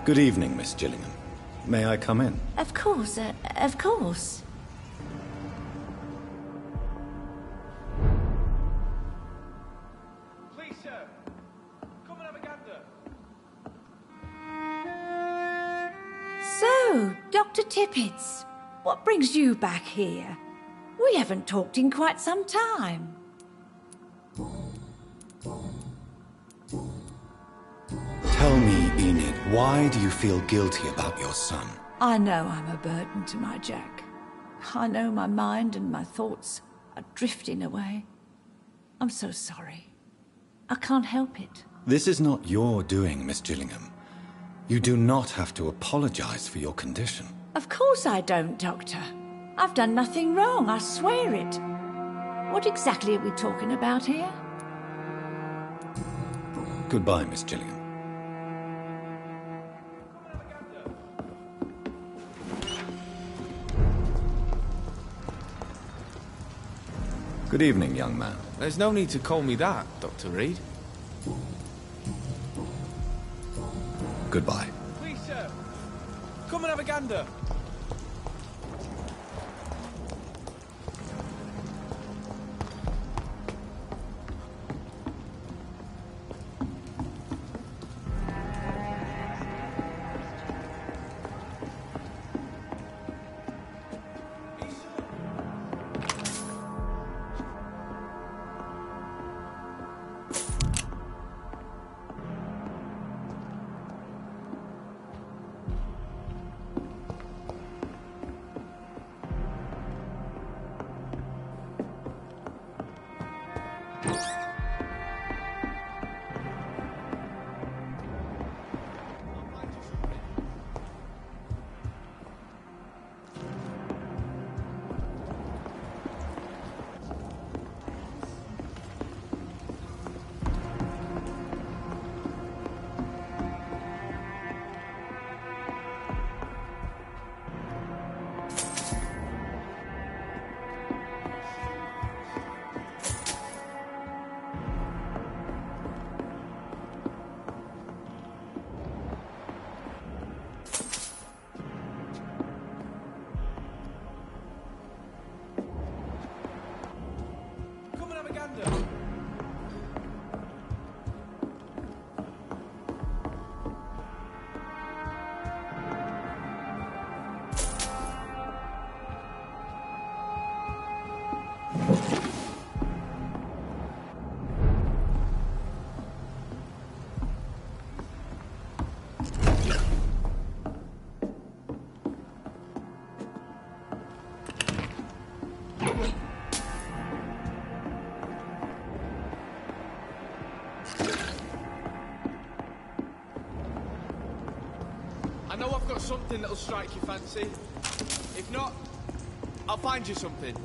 Good evening, Miss Gillingham. May I come in?
Of course, of course.
Please, sir. Come and have a gander.
So, Dr. Tippets, what brings you back here? We haven't talked in quite some time.
Tell me, Enid, why do you feel guilty about your son?
I know I'm a burden to my Jack. I know my mind and my thoughts are drifting away. I'm so sorry. I can't help it.
This is not your doing, Miss Gillingham. You do not have to apologize for your condition.
Of course I don't, Doctor. I've done nothing wrong, I swear it. What exactly are we talking about here?
Goodbye, Miss Gillingham. Good evening, young man.
There's no need to call me that, Dr. Reed.
Goodbye.
Please, sir. Come and have a gander. I know I've got something that'll strike your fancy. If not, I'll find you something.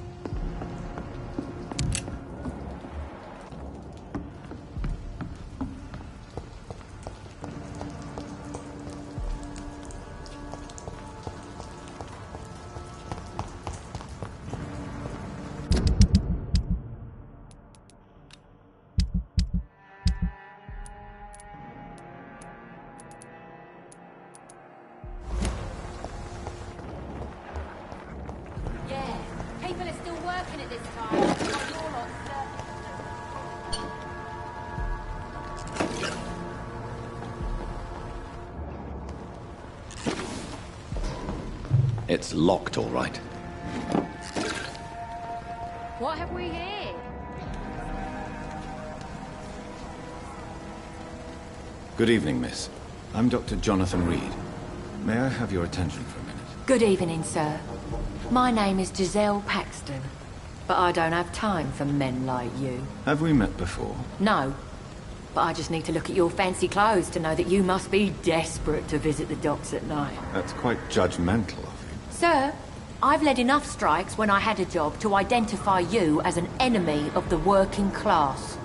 People are still working at this time. Not your lot, sir.
It's locked, all right.
What have we here?
Good evening, miss. I'm Dr. Jonathan Reed. May I have your attention for a minute?
Good evening, sir. My name is Giselle Paxton, but I don't have time for men like you.
Have we met before?
No, but I just need to look at your fancy clothes to know that you must be desperate to visit the docks at night.
That's quite judgmental of you.
Sir, I've led enough strikes when I had a job to identify you as an enemy of the working class.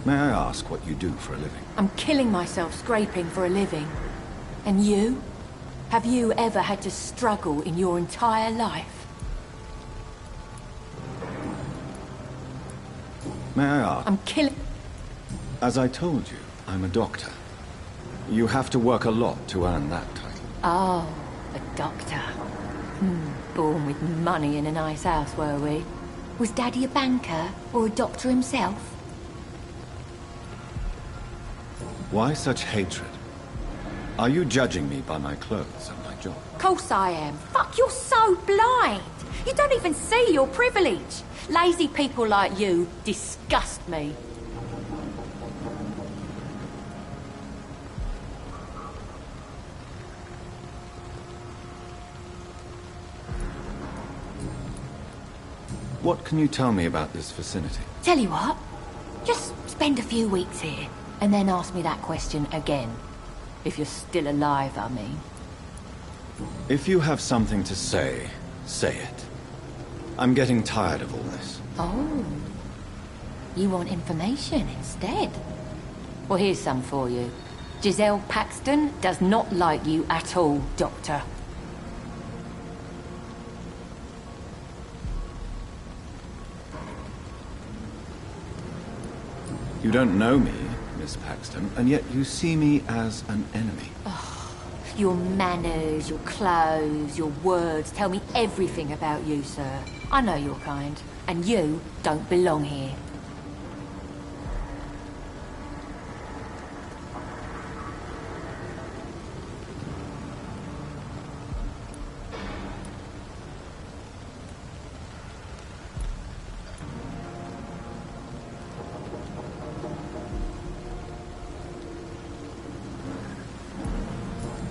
May I ask what you do for a living?
I'm killing myself scraping for a living. And you? Have you ever had to struggle in your entire life?
May I ask?
I'm killing...
As I told you, I'm a doctor. You have to work a lot to earn that title.
Oh, a doctor. Born with money in a nice house, were we? Was Daddy a banker or a doctor himself?
Why such hatred? Are you judging me by my clothes and my job?
Course I am. Fuck, you're so blind. You don't even see your privilege. Lazy people like you disgust me.
What can you tell me about this vicinity?
Tell you what, just spend a few weeks here, and then ask me that question again. If you're still alive, I mean.
If you have something to say, say it. I'm getting tired of all this.
Oh. You want information instead? Well, here's some for you. Giselle Paxton does not like you at all, Doctor.
You don't know me, Miss Paxton, and yet you see me as an enemy.
Oh, your manners, your clothes, your words tell me everything about you, sir. I know your kind, and you don't belong here.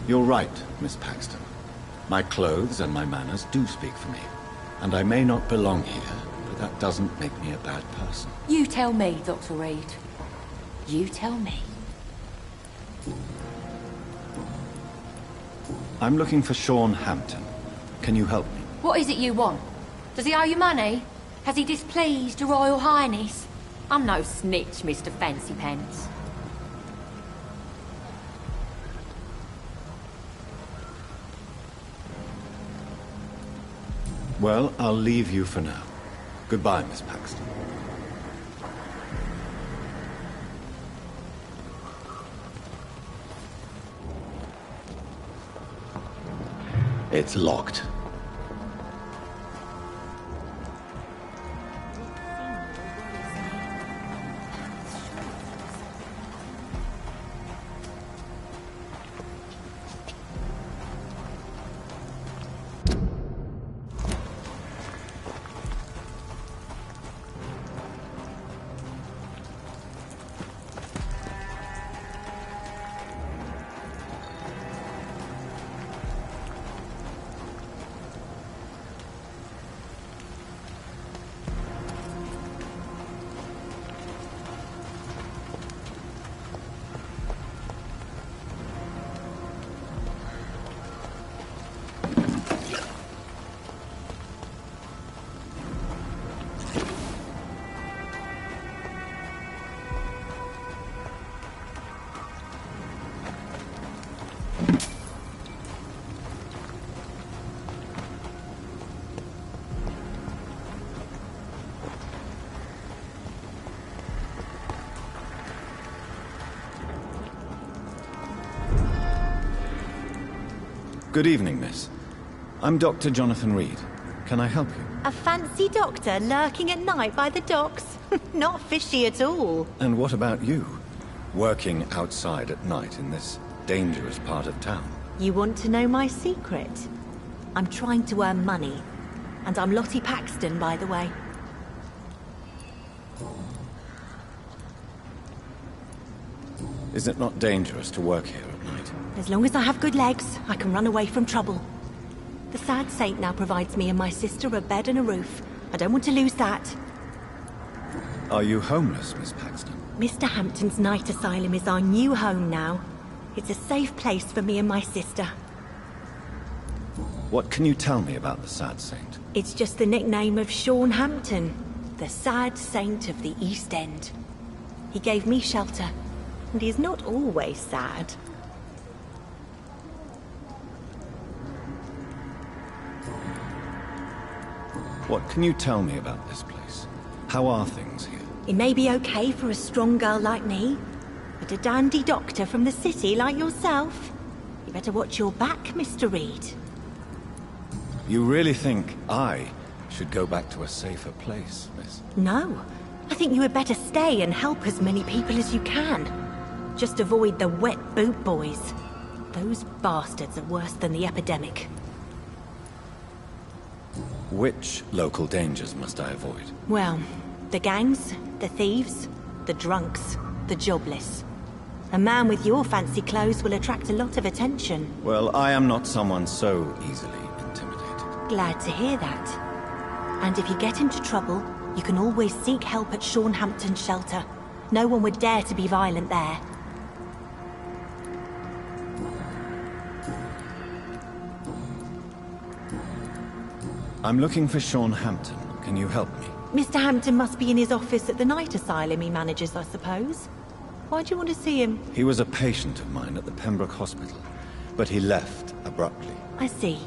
You're right, Miss Paxton. My clothes and my manners do speak for me. And I may not belong here, but that doesn't make me a bad person.
You tell me, Dr. Reed. You tell me.
I'm looking for Sean Hampton. Can you help me?
What is it you want? Does he owe you money? Has he displeased your Royal Highness? I'm no snitch, Mr. Fancy Pants.
Well, I'll leave you for now. Goodbye, Miss Paxton. It's locked. Good evening, miss. I'm Dr. Jonathan Reed. Can I help you?
A fancy doctor lurking at night by the docks? Not fishy at all.
And what about you? Working outside at night in this dangerous part of town?
You want to know my secret? I'm trying to earn money. And I'm Lottie Paxton, by the way.
Is it not dangerous to work here at night?
As long as I have good legs, I can run away from trouble. The Sad Saint now provides me and my sister a bed and a roof. I don't want to lose that.
Are you homeless, Miss Paxton?
Mr. Hampton's night asylum is our new home now. It's a safe place for me and my sister.
What can you tell me about the Sad Saint?
It's just the nickname of Sean Hampton, the Sad Saint of the East End. He gave me shelter, and he's not always sad.
What can you tell me about this place? How are things here?
It may be okay for a strong girl like me, but a dandy doctor from the city like yourself, you better watch your back, Mr. Reed.
You really think I should go back to a safer place, miss?
No. I think you had better stay and help as many people as you can. Just avoid the wet boot boys. Those bastards are worse than the epidemic.
Which local dangers must I avoid?
Well, the gangs, the thieves, the drunks, the jobless. A man with your fancy clothes will attract a lot of attention.
Well, I am not someone so easily intimidated.
Glad to hear that. And if you get into trouble, you can always seek help at Hampton's shelter. No one would dare to be violent there.
I'm looking for Hampton. Can you help me?
Mr. Hampton must be in his office at the night asylum he manages, I suppose. Why do you want to see him?
He was a patient of mine at the Pembroke Hospital, but he left abruptly.
I see.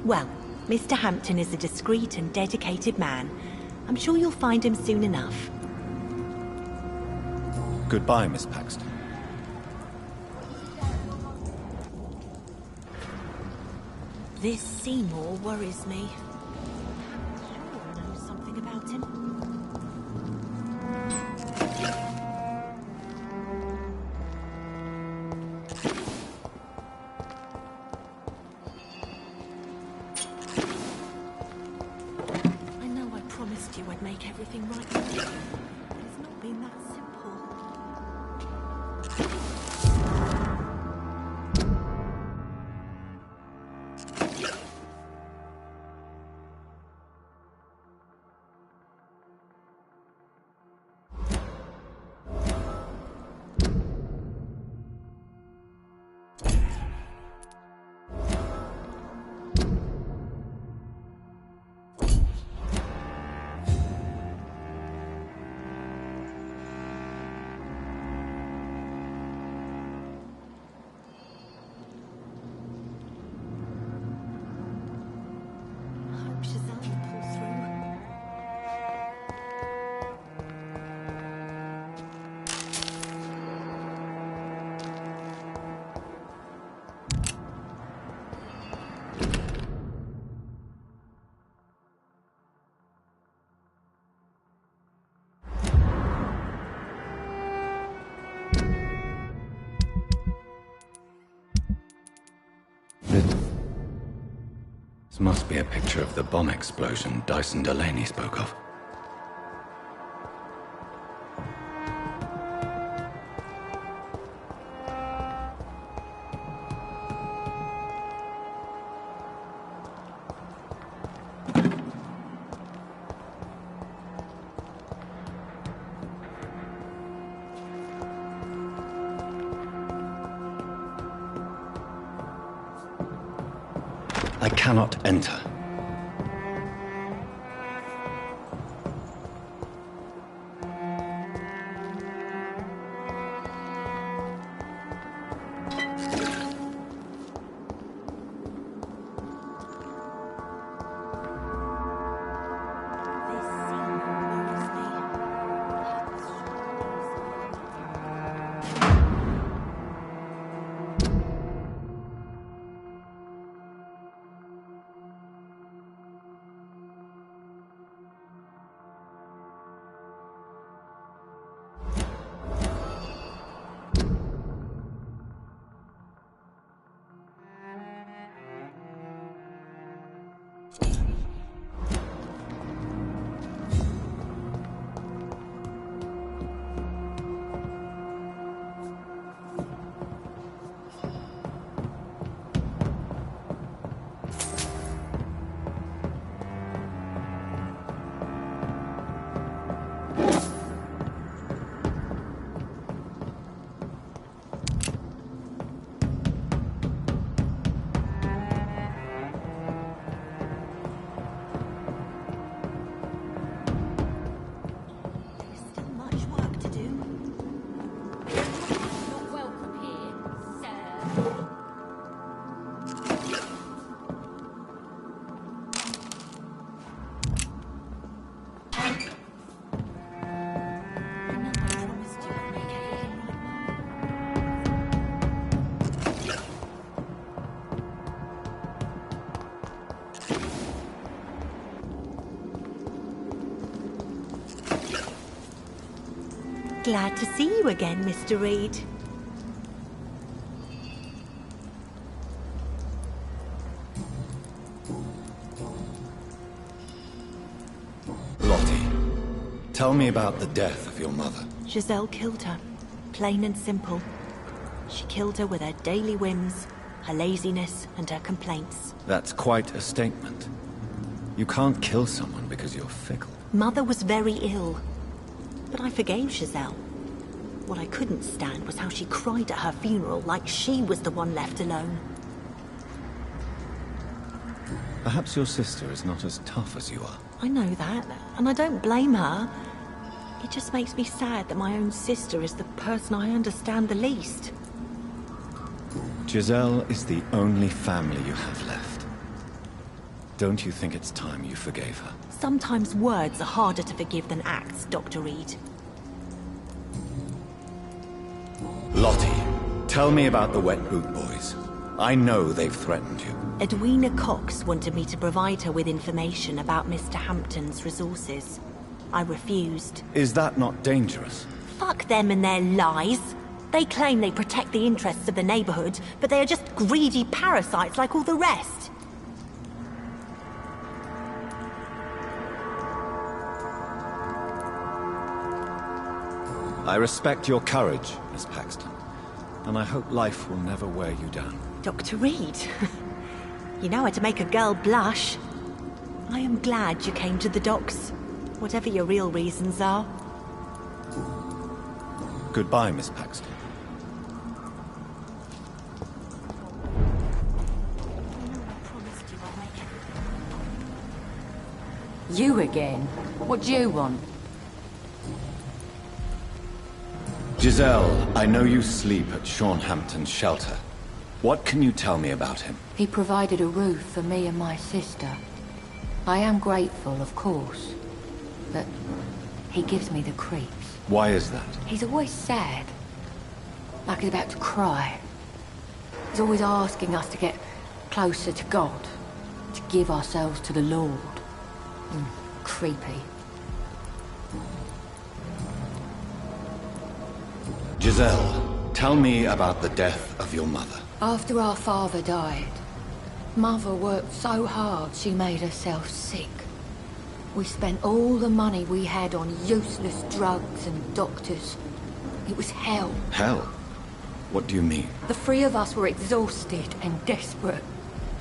Well, Mr. Hampton is a discreet and dedicated man. I'm sure you'll find him soon enough.
Goodbye, Miss Paxton.
This Seymour worries me. Sure knows something about him. I know I promised you I'd make everything right with you, but it's not been that simple.
This must be a picture of the bomb explosion Dyson Delaney spoke of. I cannot enter.
glad to see you again, Mr. Reed.
Lottie, tell me about the death of your mother.
Giselle killed her. Plain and simple. She killed her with her daily whims, her laziness, and her complaints.
That's quite a statement. You can't kill someone because you're fickle.
Mother was very ill, but I forgave Giselle. What I couldn't stand was how she cried at her funeral like she was the one left alone.
Perhaps your sister is not as tough as you are.
I know that, and I don't blame her. It just makes me sad that my own sister is the person I understand the least.
Giselle is the only family you have left. Don't you think it's time you forgave her?
Sometimes words are harder to forgive than acts, Dr. Reed.
Lottie, tell me about the Wet Boot Boys. I know they've threatened you.
Edwina Cox wanted me to provide her with information about Mr. Hampton's resources. I refused.
Is that not dangerous?
Fuck them and their lies. They claim they protect the interests of the neighborhood, but they are just greedy parasites like all the rest.
I respect your courage, Miss Paxton, and I hope life will never wear you down.
Dr. Reed, you know how to make a girl blush. I am glad you came to the docks, whatever your real reasons are.
Goodbye, Miss Paxton.
You again? What do you want?
Giselle, I know you sleep at Sean Hampton's shelter. What can you tell me about him?
He provided a roof for me and my sister. I am grateful, of course, but he gives me the creeps.
Why is that?
He's always sad, like he's about to cry. He's always asking us to get closer to God, to give ourselves to the Lord. Creepy.
Giselle, tell me about the death of your mother.
After our father died, Mother worked so hard she made herself sick. We spent all the money we had on useless drugs and doctors. It was hell.
Hell? What do you mean?
The three of us were exhausted and desperate.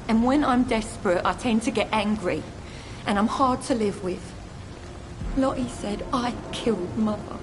And when I'm desperate, I tend to get angry. And I'm hard to live with. Lottie said I killed Mother.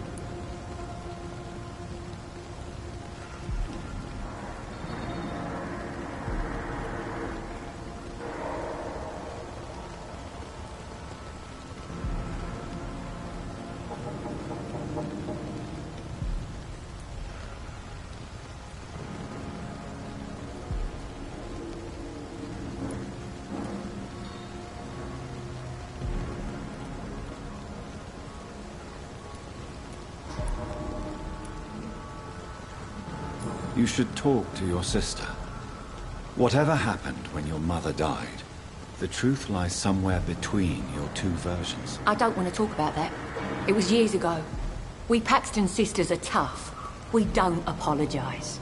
You should talk to your sister. Whatever happened when your mother died, the truth lies somewhere between your two versions.
I don't want to talk about that. It was years ago. We Paxton sisters are tough. We don't apologize.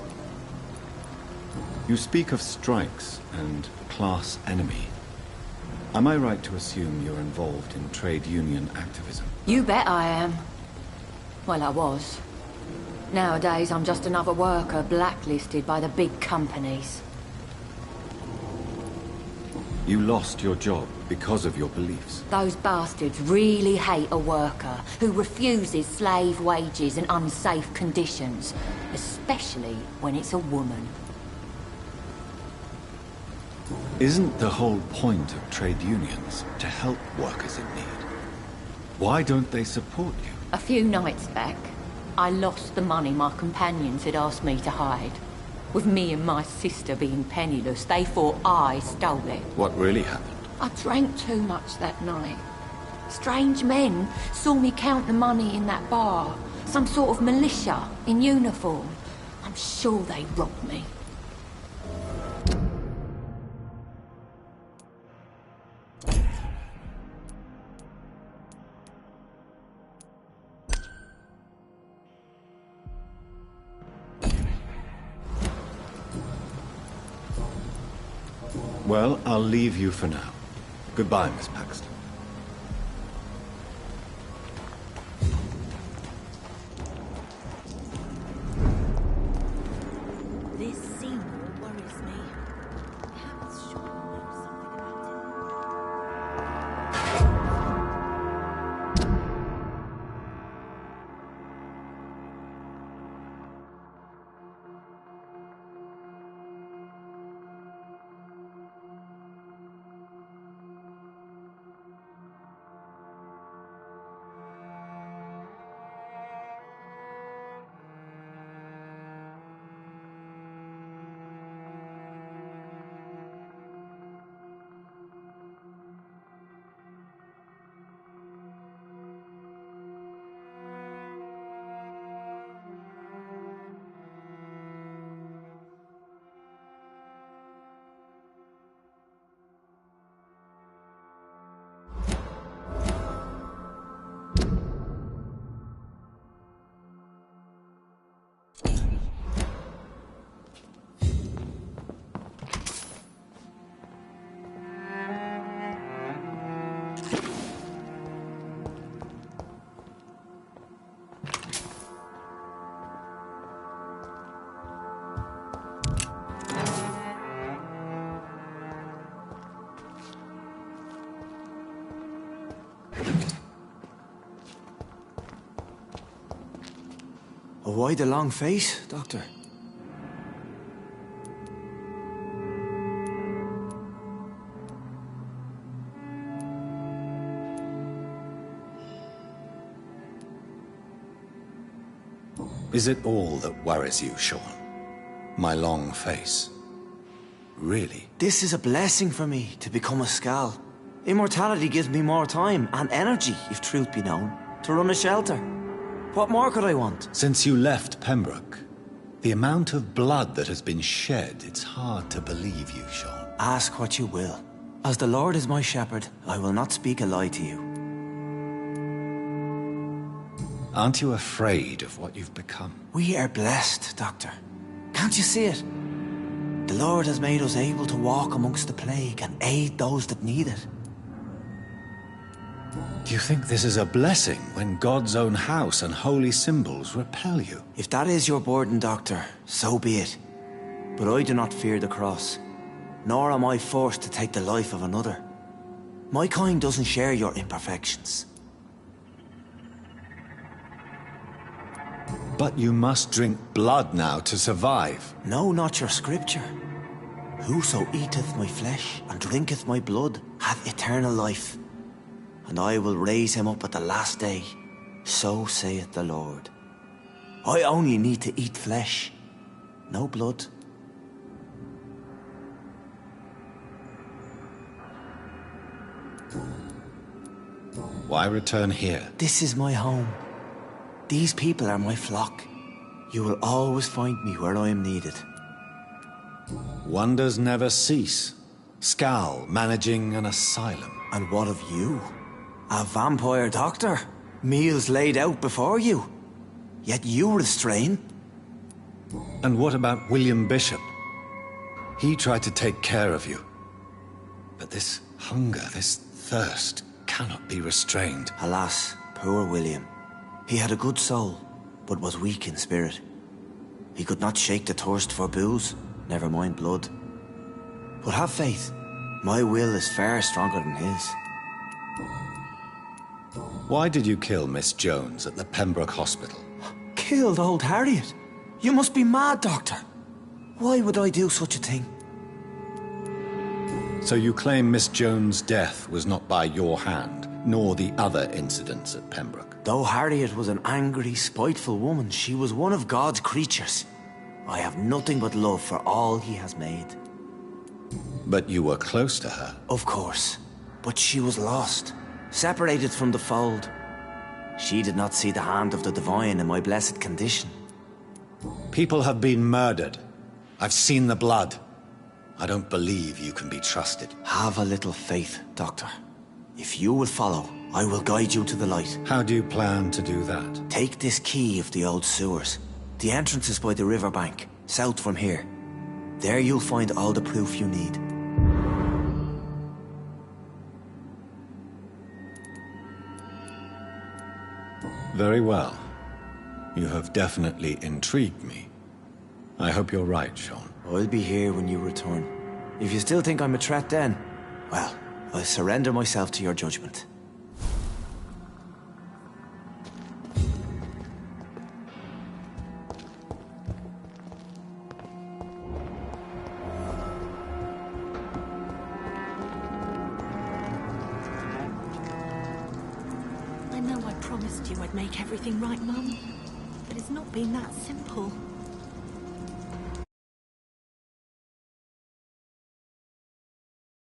You speak of strikes and class enemy. Am I right to assume you're involved in trade union activism?
You bet I am. Well, I was. Nowadays, I'm just another worker blacklisted by the big companies.
You lost your job because of your beliefs.
Those bastards really hate a worker who refuses slave wages and unsafe conditions, especially when it's a woman.
Isn't the whole point of trade unions to help workers in need? Why don't they support you?
A few nights back, I lost the money my companions had asked me to hide. With me and my sister being penniless, they thought I stole it.
What really happened?
I drank too much that night. Strange men saw me count the money in that bar. Some sort of militia in uniform. I'm sure they robbed me.
Well, I'll leave you for now. Goodbye, Miss Paxton.
This Seymour worries me. Perhaps Sean knows something about it.
Why the long face, Doctor?
Is it all that worries you, Sean? My long face? Really?
This is a blessing for me, to become a Skal. Immortality gives me more time and energy, if truth be known, to run a shelter. What more could I want?
Since you left Pembroke, the amount of blood that has been shed, it's hard to believe you, Sean.
Ask what you will. As the Lord is my shepherd, I will not speak a lie to you.
Aren't you afraid of what you've become?
We are blessed, Doctor. Can't you see it? The Lord has made us able to walk amongst the plague and aid those that need it.
Do you think this is a blessing when God's own house and holy symbols repel you?
If that is your burden, Doctor, so be it. But I do not fear the cross, nor am I forced to take the life of another. My kind doesn't share your imperfections.
But you must drink blood now to survive.
No, not your scripture. Whoso eateth my flesh and drinketh my blood hath eternal life, and I will raise him up at the last day. So saith the Lord. I only need to eat flesh, no blood.
Why return here?
This is my home. These people are my flock. You will always find me where I am needed.
Wonders never cease. Skal managing an asylum.
And what of you? A vampire doctor? Meals laid out before you. Yet you restrain.
And what about William Bishop? He tried to take care of you. But this hunger, this thirst, cannot be restrained.
Alas, poor William. He had a good soul, but was weak in spirit. He could not shake the thirst for booze, never mind blood. But have faith. My will is far stronger than his.
Why did you kill Miss Jones at the Pembroke Hospital?
Killed old Harriet? You must be mad, Doctor. Why would I do such a thing?
So you claim Miss Jones' death was not by your hand, nor the other incidents at Pembroke?
Though Harriet was an angry, spiteful woman, she was one of God's creatures. I have nothing but love for all he has made.
But you were close to her?
Of course. But she was lost, separated from the fold. She did not see the hand of the divine in my blessed condition.
People have been murdered. I've seen the blood. I don't believe you can be trusted.
Have a little faith, Doctor. If you will follow, I will guide you to the light.
How do you plan to do that?
Take this key of the old sewers. The entrance is by the riverbank, south from here. There you'll find all the proof you need.
Very well. You have definitely intrigued me. I hope you're right, Sean.
I'll be here when you return. If you still think I'm a threat then, well, I'll surrender myself to your judgment.
I know I promised you I'd make everything right, Mum. But it's not been that simple.